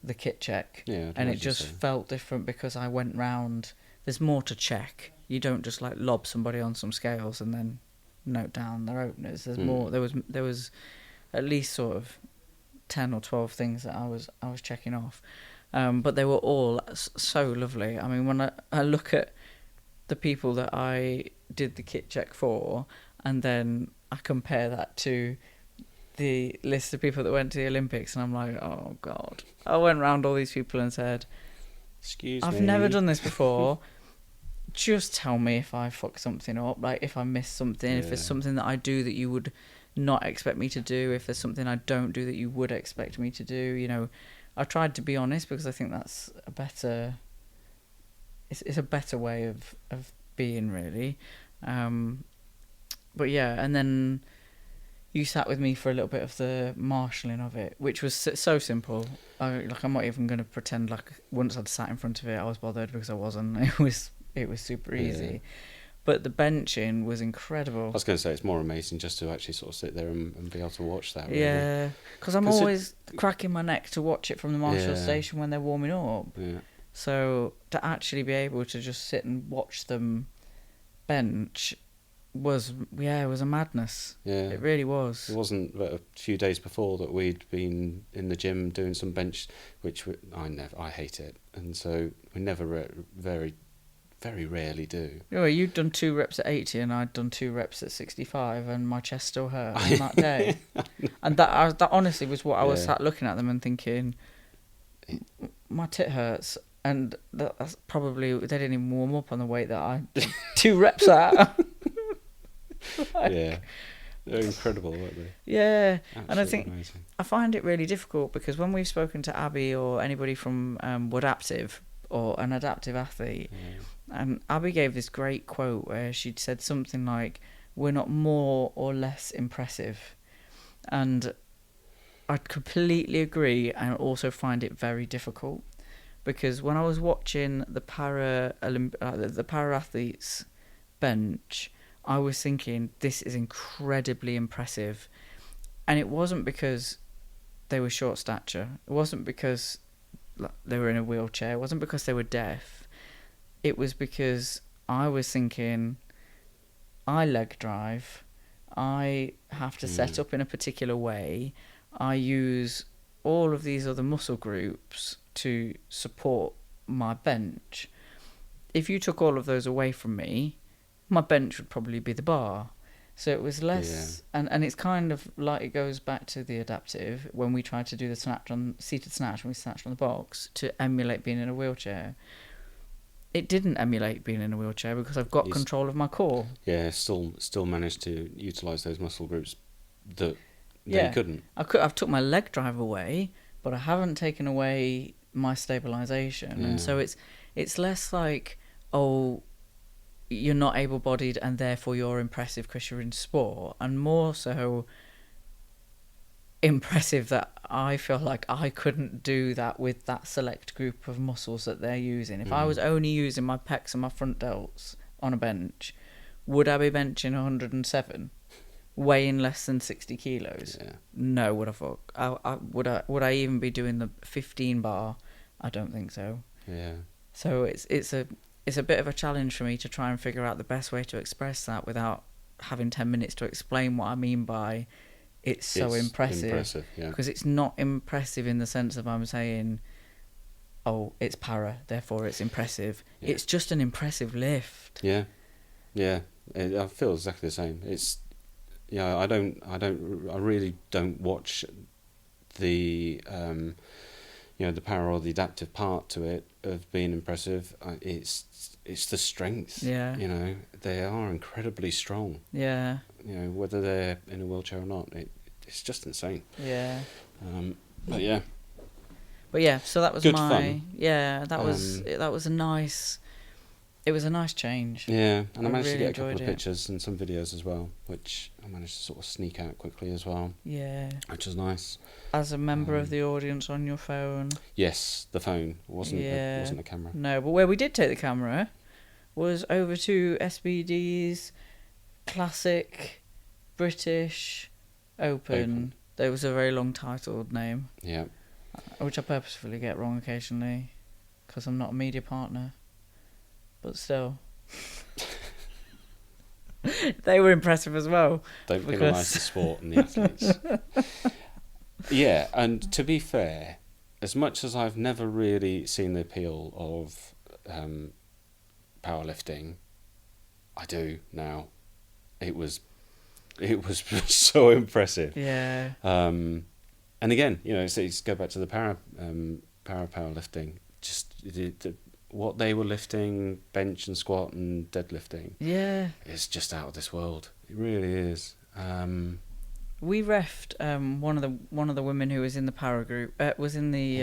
the kit check. Yeah, and it just felt different because I went round. There's more to check. You don't just like lob somebody on some scales and then note down their openers. There's more. There was at least sort of 10 or 12 things that I was checking off. But they were all so lovely. I mean, when I look at the people that I did the kit check for, and then I compare that to the list of people that went to the Olympics, and I'm like, oh God. I went round all these people and said, Excuse me. I've never done this before. Just tell me if I fuck something up, like if I miss something, if there's something that I do that you would not expect me to do, if there's something I don't do that you would expect me to do. You know, I tried to be honest because I think that's a better... It's a better way of being, really. But yeah, and then you sat with me for a little bit of the marshalling of it, which was so simple. I'm not even going to pretend like once I'd sat in front of it I was bothered, because I wasn't. It was super easy. But the benching was incredible. I was going to say, it's more amazing just to actually sort of sit there and be able to watch that. Really. Yeah, because I'm always cracking my neck to watch it from the marshal station when they're warming up. Yeah. So to actually be able to just sit and watch them bench was a madness. Yeah, it really was. It wasn't but a few days before that we'd been in the gym doing some bench, which I hate it, and so we never very rarely do. Well, you'd done 2 reps at 80 and I'd done 2 reps at 65, and my chest still hurt on that day. And that honestly was what I was sat looking at them and thinking, my tit hurts. And that's probably, they didn't even warm up on the weight that I did 2 reps at. Yeah, they're incredible, aren't they? Yeah, absolutely. And I think amazing. I find it really difficult because when we've spoken to Abby or anybody from Woodaptive or an adaptive athlete, Abby gave this great quote where she'd said something like, "We're not more or less impressive," and I completely agree, and also find it very difficult because when I was watching the para athletes bench, I was thinking, this is incredibly impressive. And it wasn't because they were short stature. It wasn't because they were in a wheelchair. It wasn't because they were deaf. It was because I was thinking, I leg drive. I have to set up in a particular way. I use all of these other muscle groups to support my bench. If you took all of those away from me, my bench would probably be the bar. So it was less, and it's kind of like it goes back to the adaptive when we tried to do the seated snatch when we snatched on the box to emulate being in a wheelchair. It didn't emulate being in a wheelchair because I've got control of my core. Yeah, still managed to utilise those muscle groups that they couldn't. I've took my leg drive away, but I haven't taken away my stabilisation, and so it's less like, oh, you're not able-bodied and therefore you're impressive because you're in sport, and more so impressive that I feel like I couldn't do that with that select group of muscles that they're using. If I was only using my pecs and my front delts on a bench, would I be benching 107 weighing less than 60 kilos? No. Would I even be doing the 15 bar? I don't think so. So it's a bit of a challenge for me to try and figure out the best way to express that without having 10 minutes to explain what I mean by it's so impressive. Because it's not impressive in the sense of I'm saying, oh, it's para, therefore it's impressive. It's just an impressive lift. I feel exactly the same. It's I really don't watch the the power or the adaptive part to it of being impressive. It's the strength. They are incredibly strong. Whether they're in a wheelchair or not, it's just insane. But so that was good fun. That was a nice. It was a nice change. And I managed to get a couple of pictures and some videos as well, which I managed to sort of sneak out quickly as well. Which was nice. As a member of the audience on your phone? Yes, the phone. It wasn't a camera. No, but where we did take the camera was over to SBD's Classic British Open. There was a very long titled name. Which I purposefully get wrong occasionally because I'm not a media partner. But still, they were impressive as well. Don't penalise the sport and the athletes. And to be fair, as much as I've never really seen the appeal of powerlifting, I do now. It was it was so impressive. Yeah. And again, so it's go back to the powerlifting. Just what they were lifting, bench and squat and deadlifting. Yeah. It's just out of this world. It really is. We refed one of the women who was in the power group, was in the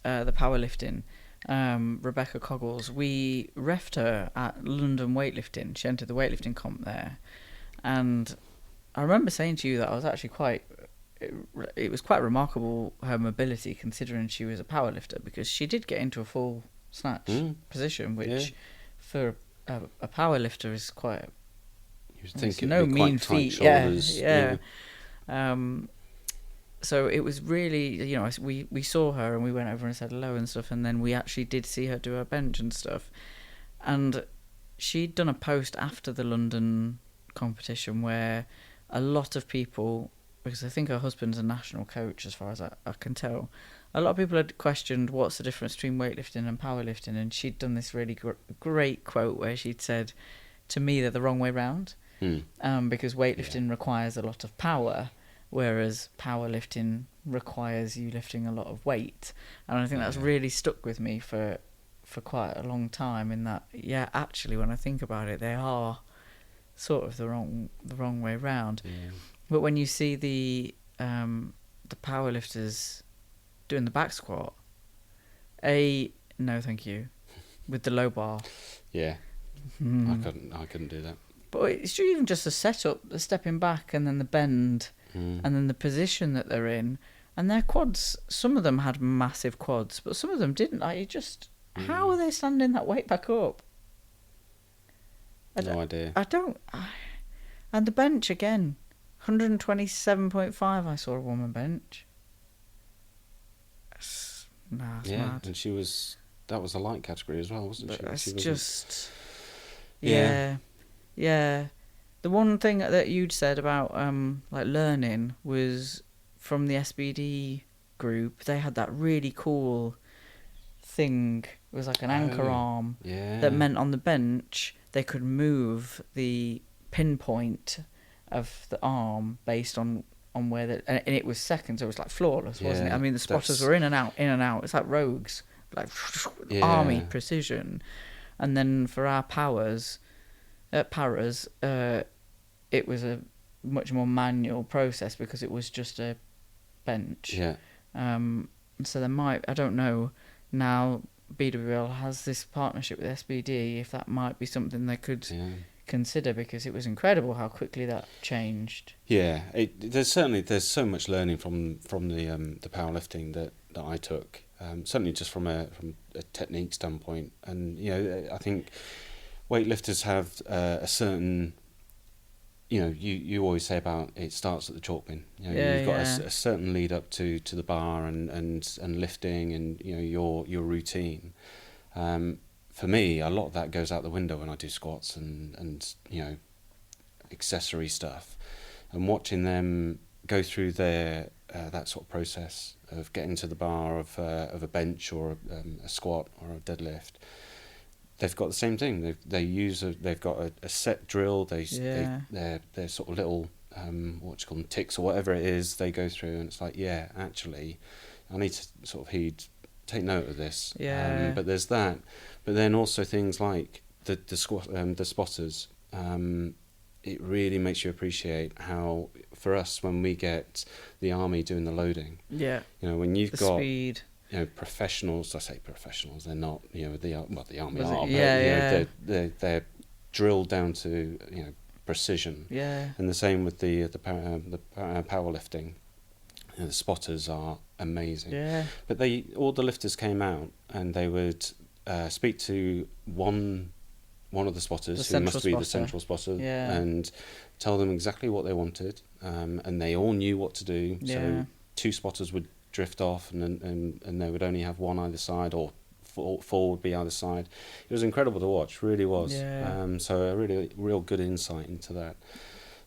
powerlifting, Rebecca Coggles. We refed her at London Weightlifting. She entered the weightlifting comp there, and I remember saying to you that I was actually it was quite remarkable, her mobility, considering she was a powerlifter, because she did get into a full snatch position, which for a powerlifter is quite. You would think it's no mean feat. Shoulders, yeah. So it was really, we saw her and we went over and said hello and stuff, and then we actually did see her do her bench and stuff. And she'd done a post after the London competition where a lot of people, because I think her husband's a national coach as far as I can tell, a lot of people had questioned what's the difference between weightlifting and powerlifting, and she'd done this really great quote where she'd said, to me they're the wrong way round. Because weightlifting requires a lot of power, whereas powerlifting requires you lifting a lot of weight. And I think that's really stuck with me for quite a long time, in that, actually when I think about it, they are sort of the wrong way round. But when you see the powerlifters doing the back squat, no thank you, with the low bar. I couldn't do that. But it's even just the setup, the stepping back, and then the bend, and then the position that they're in, and their quads. Some of them had massive quads, but some of them didn't. How are they standing that weight back up? No idea. And the bench again, 127.5. I saw a woman bench. It's mad. And that was a light category as well, wasn't she? It's just. Yeah. The one thing that you'd said about learning was from the SBD group. They had that really cool thing. It was like an anchor arm that meant on the bench they could move the pinpoint of the arm based on where and it was seconds. It was like flawless, wasn't it? I mean, the spotters were in and out. It's like rogues, like army precision. And then for our paras, it was a much more manual process because it was just a bench. So there might, I don't know, now BWL has this partnership with SBD, if that might be something they could consider, because it was incredible how quickly that changed. There's so much learning from the powerlifting that I took, certainly just from a technique standpoint. And I think weightlifters have a certain, you always say about it starts at the chalk bin. You've got a certain lead up to the bar and lifting and your routine. For me, a lot of that goes out the window when I do squats and accessory stuff, and watching them go through their that sort of process of getting to the bar of a bench or a squat or a deadlift. They've got the same thing. They've got a set drill. They're sort of little call them ticks or whatever it is they go through, and it's like, actually, I need to sort of take note of this. But there's that. But then also things like the spotters. It really makes you appreciate how, for us, when we get the army doing the loading. When you've got speed. Professionals. I say professionals. They're not. The army Was are. it? But they're drilled down to precision. And the same with the powerlifting. The spotters are amazing. But all the lifters came out and they would speak to one of the spotters, who must be the central spotter, and tell them exactly what they wanted, and they all knew what to do. So 2 spotters would drift off, and they would only have one either side, or 4 would be either side. It was incredible to watch, really was. So a really real good insight into that.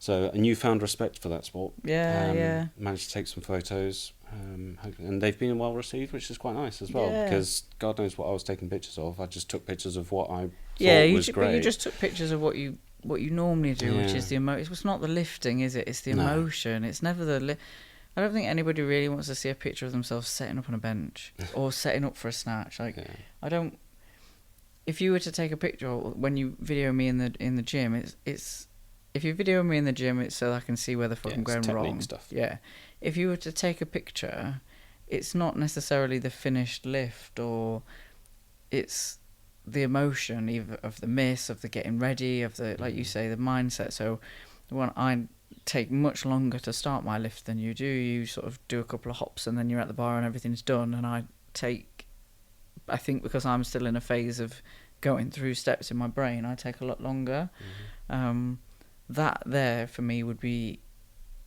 So a newfound respect for that sport. Managed to take some photos, and they've been well received, which is quite nice as well, because God knows what I was taking pictures of. I just took pictures of what I thought was great. But you just took pictures of what you what you normally do, which is the emotion. It's not the lifting, is it? It's the emotion. It's never the. I don't think anybody really wants to see a picture of themselves setting up on a bench or setting up for a snatch. Like, I don't. If you were to take a picture when you video me in the gym, it's if you video me in the gym, it's so I can see where the fuck I'm going wrong. Stuff. Yeah. If you were to take a picture, it's not necessarily the finished lift, or it's the emotion either of the miss, of the getting ready, of the, like you say, the mindset. So when I take much longer to start my lift than you do, you sort of do a couple of hops and then you're at the bar and everything's done, and I think because I'm still in a phase of going through steps in my brain, I take a lot longer. That there for me would be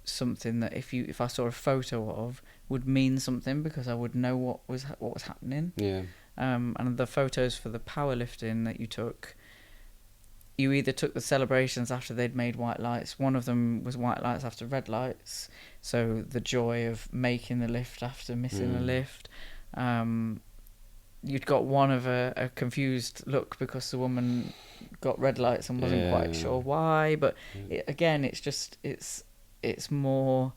something that if I saw a photo of, would mean something, because I would know what was happening. And the photos for the powerlifting that you took, you either took the celebrations after they'd made white lights. One of them was white lights after red lights, so the joy of making the lift after missing the lift. You'd got one of a confused look because the woman got red lights and wasn't quite sure why. But it's more.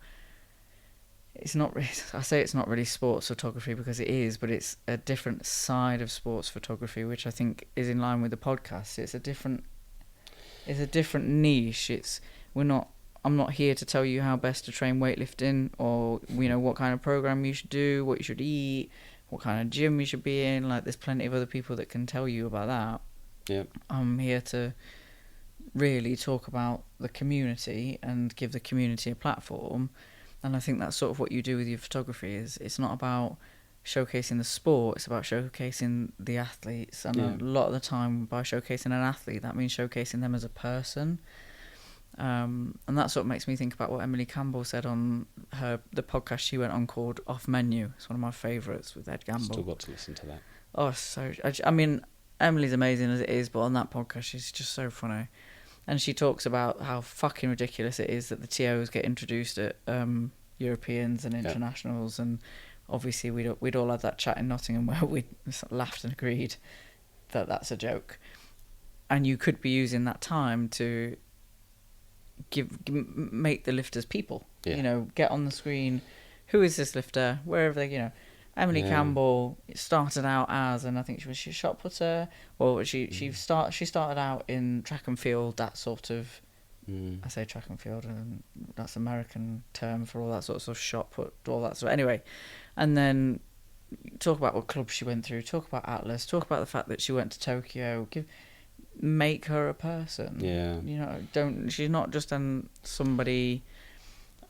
It's not really, I say it's not really sports photography because it is, but it's a different side of sports photography, which I think is in line with the podcast. It's a different niche. I'm not here to tell you how best to train weightlifting, or what kind of program you should do, what you should eat, what kind of gym you should be in. Like, there's plenty of other people that can tell you about that. I'm here to really talk about the community and give the community a platform. And I think that's sort of what you do with your photography. It's not about showcasing the sport, it's about showcasing the athletes. And a lot of the time, by showcasing an athlete, that means showcasing them as a person. And that sort of makes me think about what Emily Campbell said on the podcast she went on called Off Menu. It's one of my favourites with Ed Gamble. Still got to listen to that. Oh, I mean, Emily's amazing as it is, but on that podcast she's just so funny. And she talks about how fucking ridiculous it is that the TOs get introduced at Europeans and internationals, and obviously we'd all had that chat in Nottingham where we laughed and agreed that that's a joke. And you could be using that time to make the lifters people. Get on the screen. Who is this lifter? Where have they? Emily Campbell started out as, and I think she was a shot putter, or she started out in track and field, that sort of. I say track and field, and that's American term for all that sort of shot put, all that sort. Anyway, and then talk about what club she went through. Talk about Atlas. Talk about the fact that she went to Tokyo. Make her a person. She's not just somebody.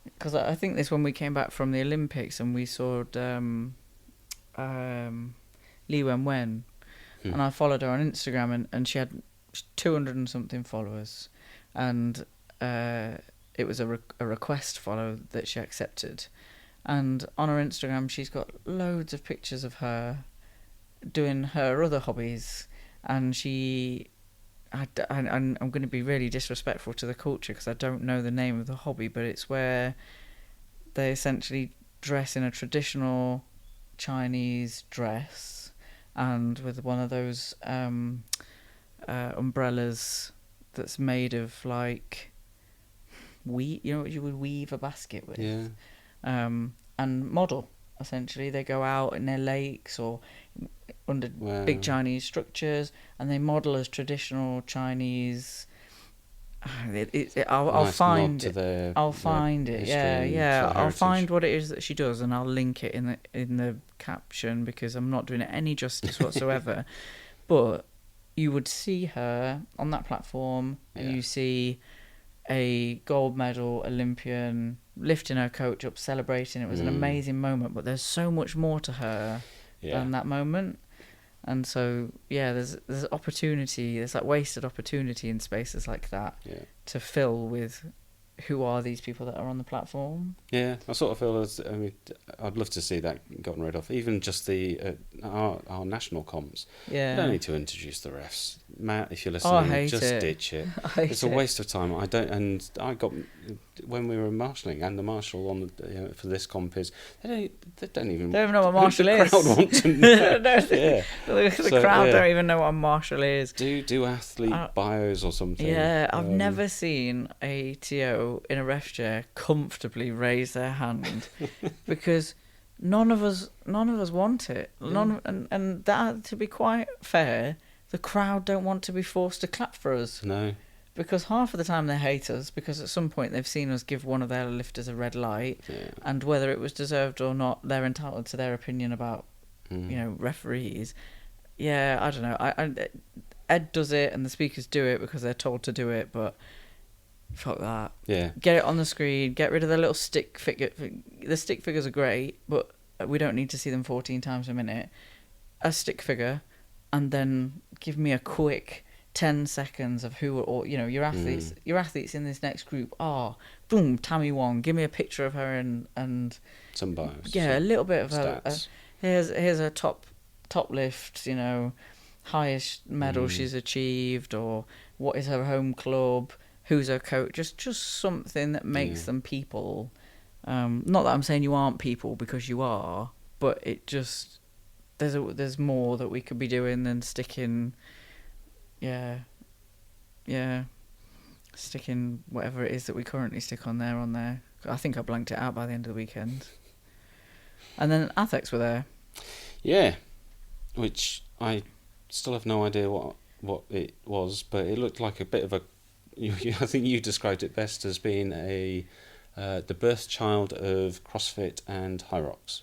Because I think this when we came back from the Olympics and we saw Li Wenwen, and I followed her on Instagram, and she had 200 and something followers, and it was a request follow that she accepted, and on her Instagram she's got loads of pictures of her doing her other hobbies, and I'm going to be really disrespectful to the culture because I don't know the name of the hobby, but it's where they essentially dress in a traditional Chinese dress and with one of those umbrellas that's made of like wheat, what you would weave a basket with, and model. Essentially, they go out in their lakes or under big Chinese structures, and they model as traditional Chinese. I'll find it. I'll find it. I'll find what it is that she does, and I'll link it in the caption because I'm not doing it any justice whatsoever. But you would see her on that platform, and you see a gold medal Olympian lifting her coach up, celebrating. It was an amazing moment, but there's so much more to her than that moment. And so there's opportunity, there's like wasted opportunity in spaces like that to fill with who are these people that are on the platform. I sort of feel I'd love to see that gotten rid of, even just the our national comps. You don't need to introduce the refs, Matt, if you're listening. Just ditch it. It's a waste of time. I got when we were marshalling, and the marshal on the, for this comp is they don't even know what a marshal the is. crowd want to know. The crowd don't even know what a marshal is. Do athlete bios or something. Yeah, I've never seen a TO in a ref chair comfortably raise their hand because none of us want it. And that, to be quite fair, the crowd don't want to be forced to clap for us. No. Because half of the time they hate us because at some point they've seen us give one of their lifters a red light, and whether it was deserved or not, they're entitled to their opinion about referees. Yeah, I don't know. Ed does it and the speakers do it because they're told to do it, but fuck that. Yeah. Get it on the screen. Get rid of the little stick figure. The stick figures are great, but we don't need to see them 14 times a minute. A stick figure, and then give me a quick 10 seconds of who are all, your athletes. Your athletes in this next group are boom, Tammy Wong. Give me a picture of her and some bios. Yeah, a little bit of stats. Here's a top lift. Highest medal she's achieved, or what is her home club, who's her coach. Just something that makes them people. Not that I'm saying you aren't people, because you are, but it just there's more that we could be doing than sticking. Sticking whatever it is that we currently stick on there. I think I blanked it out by the end of the weekend. And then ATHX were there. Yeah. Which I still have no idea what it was, but it looked like a bit of a... I think you described it best as being the birth child of CrossFit and High Rocks.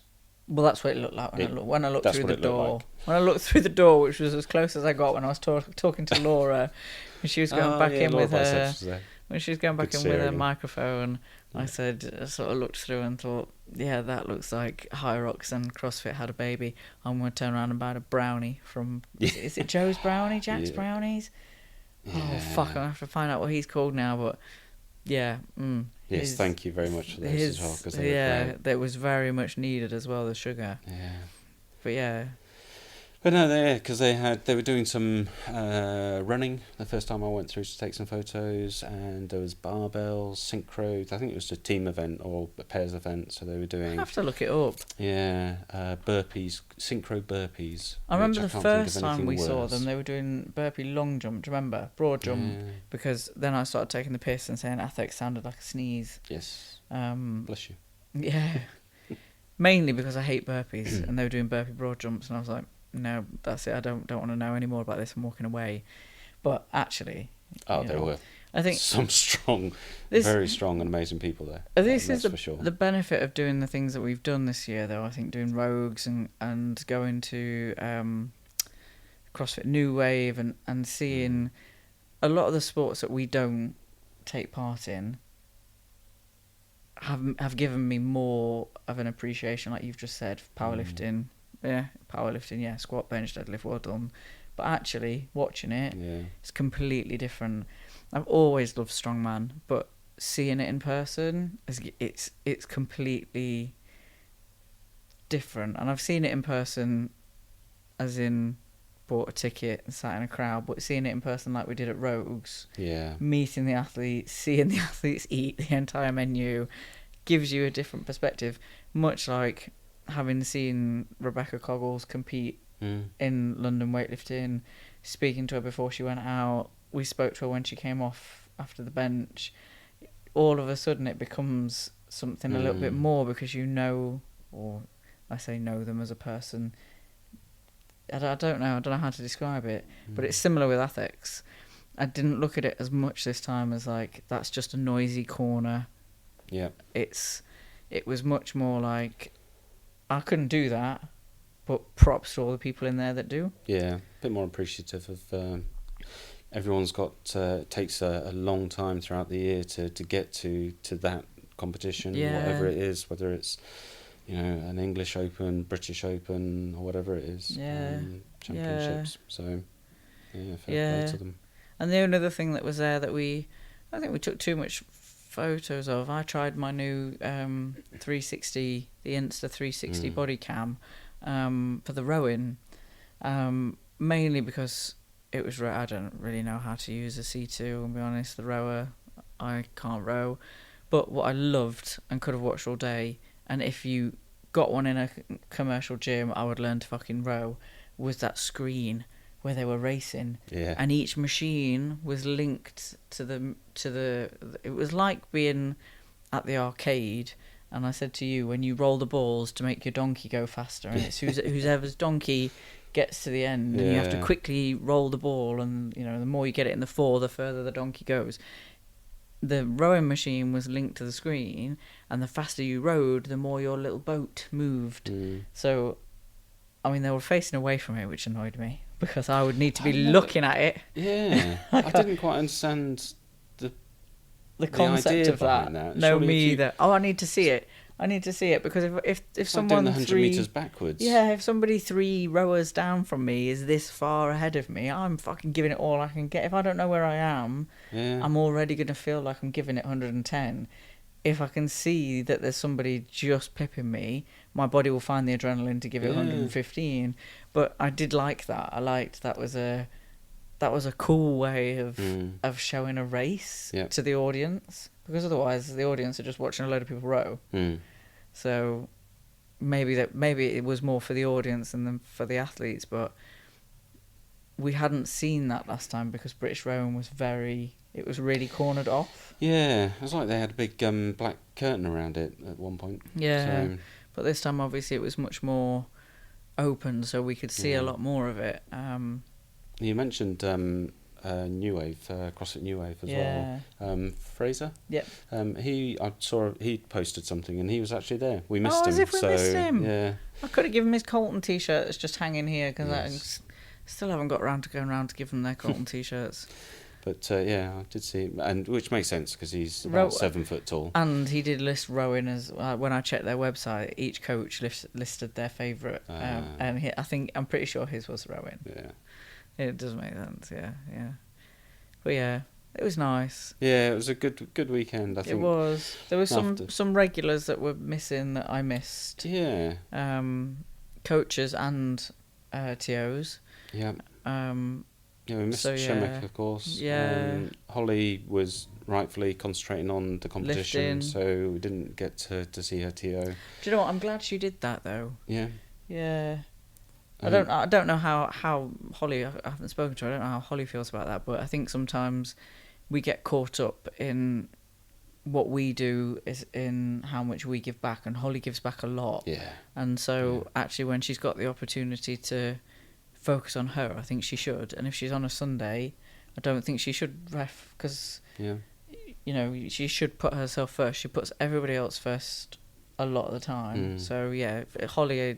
Well, that's what it looked like when I looked through the door. Like. When I looked through the door, which was as close as I got when I was talking to Laura, when she was going back in with her, when she was going back in with her microphone, I sort of looked through and thought, yeah, that looks like High Rocks and CrossFit had a baby. I'm going to turn around and buy a brownie from, is it Joe's Brownie, Jack's Brownies? Yeah. Oh, fuck, I have to find out what he's called now, but yeah. Yes, thank you very much for those as well. Cause that was very much needed as well, the sugar. Yeah. But yeah. But no, because they were doing some running the first time I went through to take some photos, and there was barbells, synchro. I think it was a team event or a pairs event, so they were doing... I have to look it up. Yeah, burpees, synchro burpees. I remember the first time we saw them, they were doing burpee long jump, do you remember? Broad jump, because then I started taking the piss and saying ATHX sounded like a sneeze. Yes, bless you. Yeah, mainly because I hate burpees, and they were doing burpee broad jumps, and I was like, no, that's it. I don't want to know any more about this. I'm walking away. But actually, there were. I think some very strong and amazing people there. This is the benefit of doing the things that we've done this year, though. I think doing Rogues and going to CrossFit New Wave and seeing a lot of the sports that we don't take part in have given me more of an appreciation, like you've just said, powerlifting. Yeah, powerlifting, squat, bench, deadlift, well done. But actually, watching it, it's completely different. I've always loved strongman, but seeing it in person, it's completely different. And I've seen it in person, as in bought a ticket and sat in a crowd, but seeing it in person like we did at Rogues, meeting the athletes, seeing the athletes eat the entire menu, gives you a different perspective, much like having seen Rebecca Coggles compete in London weightlifting, speaking to her before she went out, we spoke to her when she came off after the bench. All of a sudden it becomes something a little bit more, because or I say know them as a person. I don't know how to describe it, but it's similar with ATHX. I didn't look at it as much this time as like, that's just a noisy corner. Yeah. It was much more like, I couldn't do that, but props to all the people in there that do. Yeah, a bit more appreciative of everyone's got takes a long time throughout the year to get to that competition, whatever it is, whether it's an English Open, British Open, or whatever it is, championships. So fair play to them. And the only other thing that was there that I think we took too much photos of. I tried my new 360, the Insta 360 body cam for the rowing, mainly because it was I don't really know how to use a C2, I'll be honest. The rower, I can't row, But what I loved and could have watched all day, and if you got one in a commercial gym, I would learn to fucking row, was that screen where they were racing. Yeah. And each machine was linked to the. It was like being at the arcade. And I said to you, when you roll the balls to make your donkey go faster, and it's whoever's donkey gets to the end, and you have to quickly roll the ball, and you know, the more you get it in the 4, the further the donkey goes. The rowing machine was linked to the screen, and the faster you rowed, the more your little boat moved. So, I mean, they were facing away from it, which annoyed me, because I would need to be looking at it. Yeah, I didn't quite understand the concept of that. No, Surely me either. Oh, I need to see it. I need to see it, because if someone like doing 100 meters backwards. Yeah, if somebody 3 rowers down from me is this far ahead of me, I'm fucking giving it all I can get. If I don't know where I am, I'm already going to feel like I'm giving it 110. If I can see that there's somebody just pipping me, my body will find the adrenaline to give it 115. But I did like that. I liked that was a cool way of showing a race to the audience, because otherwise the audience are just watching a load of people row. So maybe it was more for the audience than for the athletes, but we hadn't seen that last time because British rowing was really cornered off. Yeah, it was like they had a big black curtain around it at one point. Yeah, so. But this time obviously it was much more open, so we could see a lot more of it. You mentioned New Wave, CrossFit New Wave as well. Fraser. Yep. I saw he posted something, and he was actually there. We missed him. As if we missed him. Yeah. I could have given him his Colton t-shirt that's just hanging here, because I still haven't got around to going around to give them their Colton t-shirts. But I did see him, and which makes sense because he's about 7 foot tall. And he did list rowing as when I checked their website. Each coach listed their favourite, and I'm pretty sure his was rowing. Yeah. It does make sense, yeah. But yeah, it was nice. Yeah, it was a good weekend, I think. It was. There were some regulars that were missing that I missed. Yeah. Coaches and TOs. Yeah. We missed Shemek, of course. Yeah. Holly was rightfully concentrating on the competition, Lifting. so we didn't get to see her TO. Do you know what? I'm glad she did that, though. Yeah. Yeah. I don't know how Holly. I haven't spoken to her. I don't know how Holly feels about that. But I think sometimes we get caught up in what we do is in how much we give back, and Holly gives back a lot. Yeah. And so actually, when she's got the opportunity to focus on her, I think she should. And if she's on a Sunday, I don't think she should ref, because she should put herself first. She puts everybody else first a lot of the time. So Holly.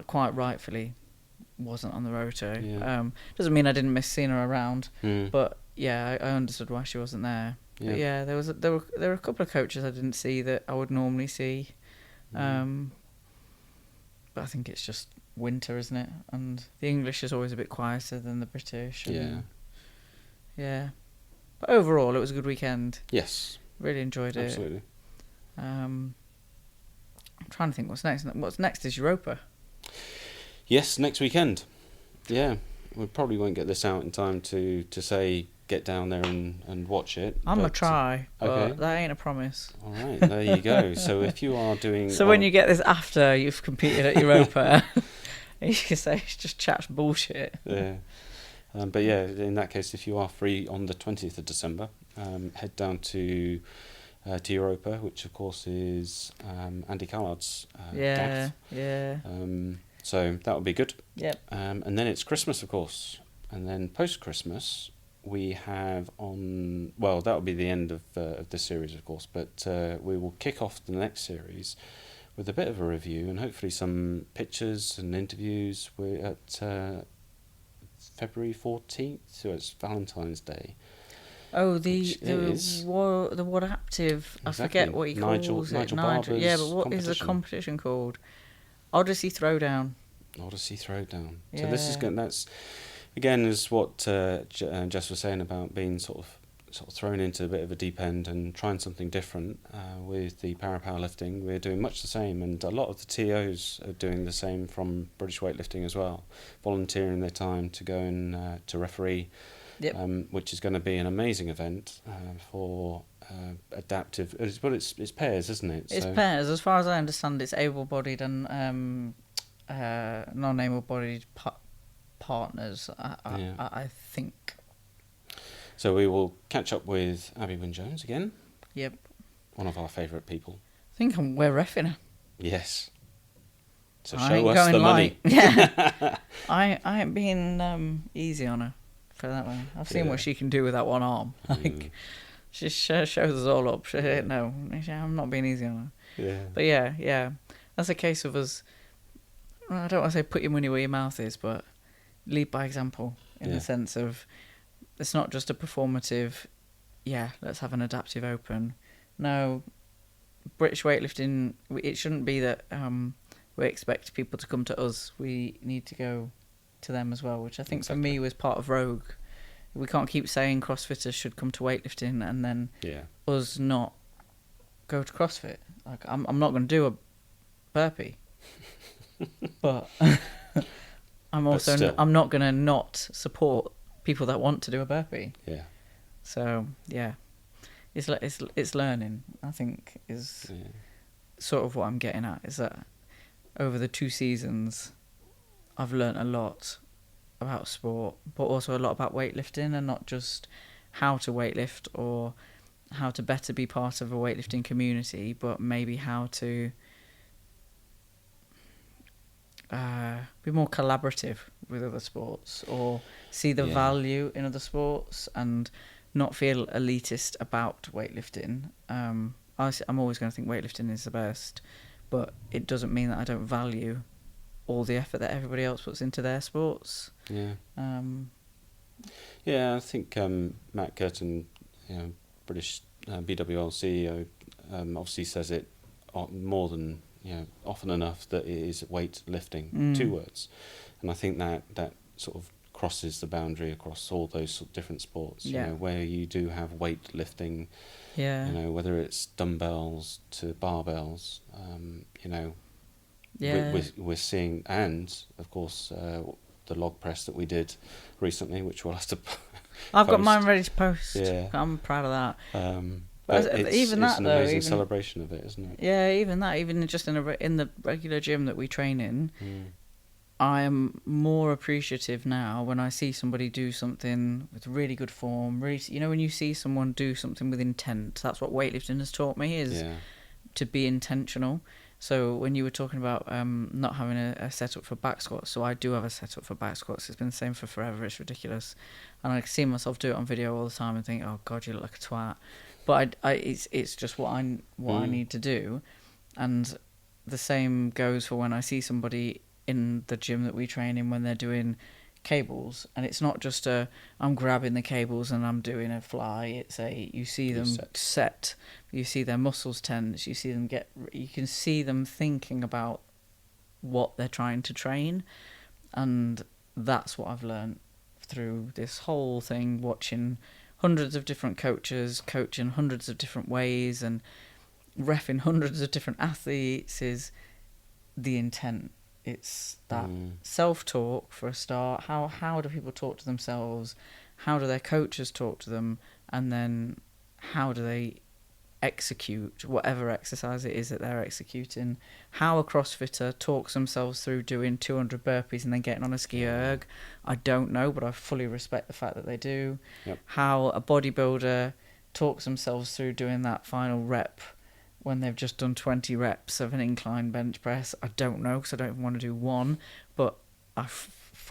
Quite rightfully wasn't on the roto. Doesn't mean I didn't miss seeing her around, but I understood why she wasn't there. But there were a couple of coaches I didn't see that I would normally see, but I think it's just winter, isn't it? And the English is always a bit quieter than the British. Yeah. But overall, it was a good weekend. Yes. Really enjoyed it. Absolutely. I'm trying to think what's next. What's next is Europa. Yes, next weekend. Yeah, we probably won't get this out in time to say get down there and watch it. I'm going to try, okay. But that ain't a promise. All right, there you go. So if you are doing... So when you get this after you've competed at Europa, you can say it's just chat bullshit. Yeah. But yeah, in that case, if you are free on the 20th of December, head down to Europa, which of course is Andy Callard's gaff. Yeah. So that would be good. Yep. And then it's Christmas, of course. And then post-Christmas, we have that will be the end of this series, of course, but we will kick off the next series with a bit of a review and hopefully some pictures and interviews. We're at February 14th, so it's Valentine's Day. Oh, the What Active? Exactly. I forget what he calls it. Nigel yeah, but what is the competition called? Odyssey Throwdown. Odyssey Throwdown. Yeah. So this is good. That's again is what Jess was saying about being sort of thrown into a bit of a deep end and trying something different with the powerlifting. We're doing much the same, and a lot of the TOs are doing the same from British Weightlifting as well, volunteering their time to go and to referee. Yep. Which is going to be an amazing event for adaptive. It's pairs, isn't it? It's pairs. As far as I understand, it's able-bodied and non-able-bodied partners. I think. So we will catch up with Abby Wynne-Jones again. Yep. One of our favourite people. I think we're reffing her. Yes. So I show ain't us going the light. money. Yeah. I ain't being easy on her for that one. I've seen what she can do with that one arm. Like, she shows us all up. No, I'm not being easy on her. Yeah. But yeah. That's a case of us. I don't want to say put your money where your mouth is, but lead by example in the sense of it's not just a performative, let's have an adaptive open. No, British weightlifting, it shouldn't be that we expect people to come to us. We need to go to them as well, which I think for me was part of Rogue. We can't keep saying CrossFitters should come to weightlifting and then us not go to CrossFit. Like I'm not going to do a burpee, but I'm not going to not support people that want to do a burpee. Yeah. So it's learning. I think is sort of what I'm getting at. Is that over the 2 seasons, I've learnt a lot about sport, but also a lot about weightlifting, and not just how to weightlift or how to better be part of a weightlifting community, but maybe how to be more collaborative with other sports, or see the value in other sports and not feel elitist about weightlifting. I'm always going to think weightlifting is the best, but it doesn't mean that I don't value all the effort that everybody else puts into their sports. Yeah. I think Matt Curtin, British BWL CEO, obviously says it more than often enough that it is weightlifting, 2 words, and I think that sort of crosses the boundary across all those different sports. Where you do have weightlifting, whether it's dumbbells to barbells, we're seeing, and of course the log press that we did recently, which we'll have to I've got mine ready to post. I'm proud of that. But it's an amazing even, celebration of it, isn't it? Yeah, even just in the regular gym that we train in, I am more appreciative now when I see somebody do something with really good form. Really, when you see someone do something with intent, that's what weightlifting has taught me, is to be intentional. So when you were talking about not having a setup for back squats, so I do have a setup for back squats. It's been the same for forever. It's ridiculous, and I see myself do it on video all the time and think, "Oh God, you look like a twat." But it's just what I need to do, and the same goes for when I see somebody in the gym that we train in when they're doing cables, and it's not just I'm grabbing the cables and I'm doing a fly. It's you see them set, you see their muscles tense, you can see them thinking about what they're trying to train, and that's what I've learned through this whole thing, watching hundreds of different coaches coaching hundreds of different ways and reffing hundreds of different athletes, is the intent. It's that self-talk for a start. How do people talk to themselves? How do their coaches talk to them? And then how do they execute whatever exercise it is that they're executing? How a CrossFitter talks themselves through doing 200 burpees and then getting on a ski erg, I don't know, but I fully respect the fact that they do. Yep. How a bodybuilder talks themselves through doing that final rep when they've just done 20 reps of an incline bench press, I don't know, because I don't even want to do one, but I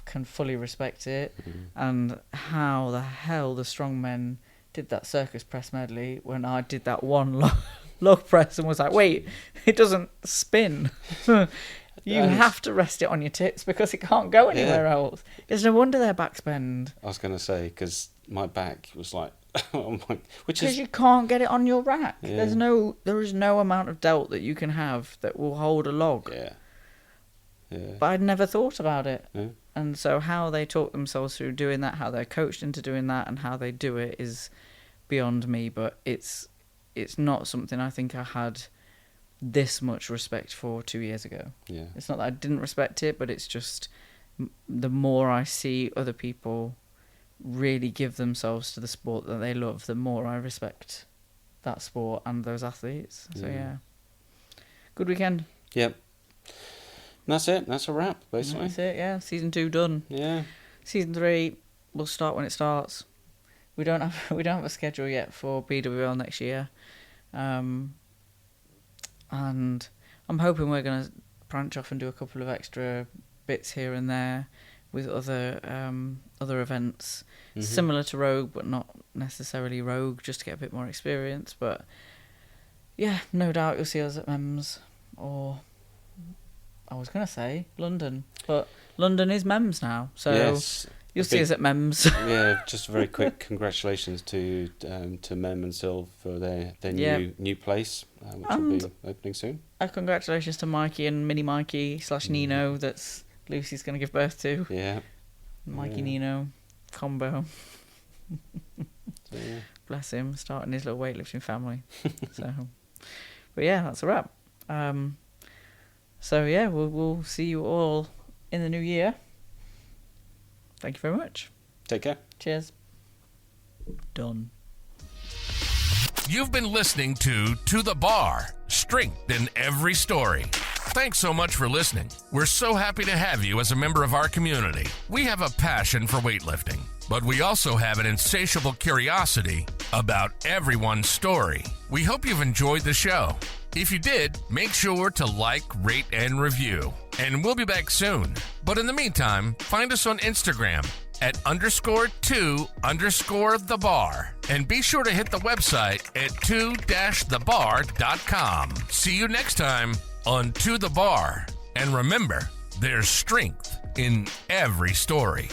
can fully respect it. And how the hell the strongmen did that circus press medley when I did that one log press and was like, wait, it doesn't spin. You have to rest it on your tits because it can't go anywhere else. It's no wonder their backs bend. I was going to say, because my back was like, because you can't get it on your rack. There is no amount of delt that you can have that will hold a log. But I'd never thought about it. And so how they talk themselves through doing that, how they're coached into doing that, and how they do it is beyond me. But it's not something I think I had this much respect for 2 years ago. It's not that I didn't respect it, but it's just the more I see other people really give themselves to the sport that they love, the more I respect that sport and those athletes. So yeah. Good weekend. Yep. And that's it. That's a wrap, basically. That's it, yeah. Season 2 done. Yeah. Season 3 will start when it starts. We don't have a schedule yet for BWL next year. And I'm hoping we're going to branch off and do a couple of extra bits here and there with other events, similar to Rogue, but not necessarily Rogue, just to get a bit more experience. But yeah, no doubt you'll see us at MEMS, or I was going to say London, but London is MEMS now, so yes, you'll see us at MEMS. Yeah, just a very quick congratulations to Mem and Sil for their new place, which will be opening soon. Congratulations to Mikey and Mini Mikey / Nino that's Lucy's going to give birth to. Yeah. Mikey Nino combo. So, yeah. Bless him, starting his little weightlifting family. But yeah, that's a wrap. So yeah, we'll see you all in the new year. Thank you very much. Take care. Cheers. Done. You've been listening to the Bar, strength in every story. Thanks so much for listening. We're so happy to have you as a member of our community. We have a passion for weightlifting, but we also have an insatiable curiosity about everyone's story. We hope you've enjoyed the show. If you did, make sure to like, rate, and review. And we'll be back soon. But in the meantime, find us on Instagram at _2_the_bar. And be sure to hit the website at 2-thebar.com. See you next time on To The Bar. And remember, there's strength in every story.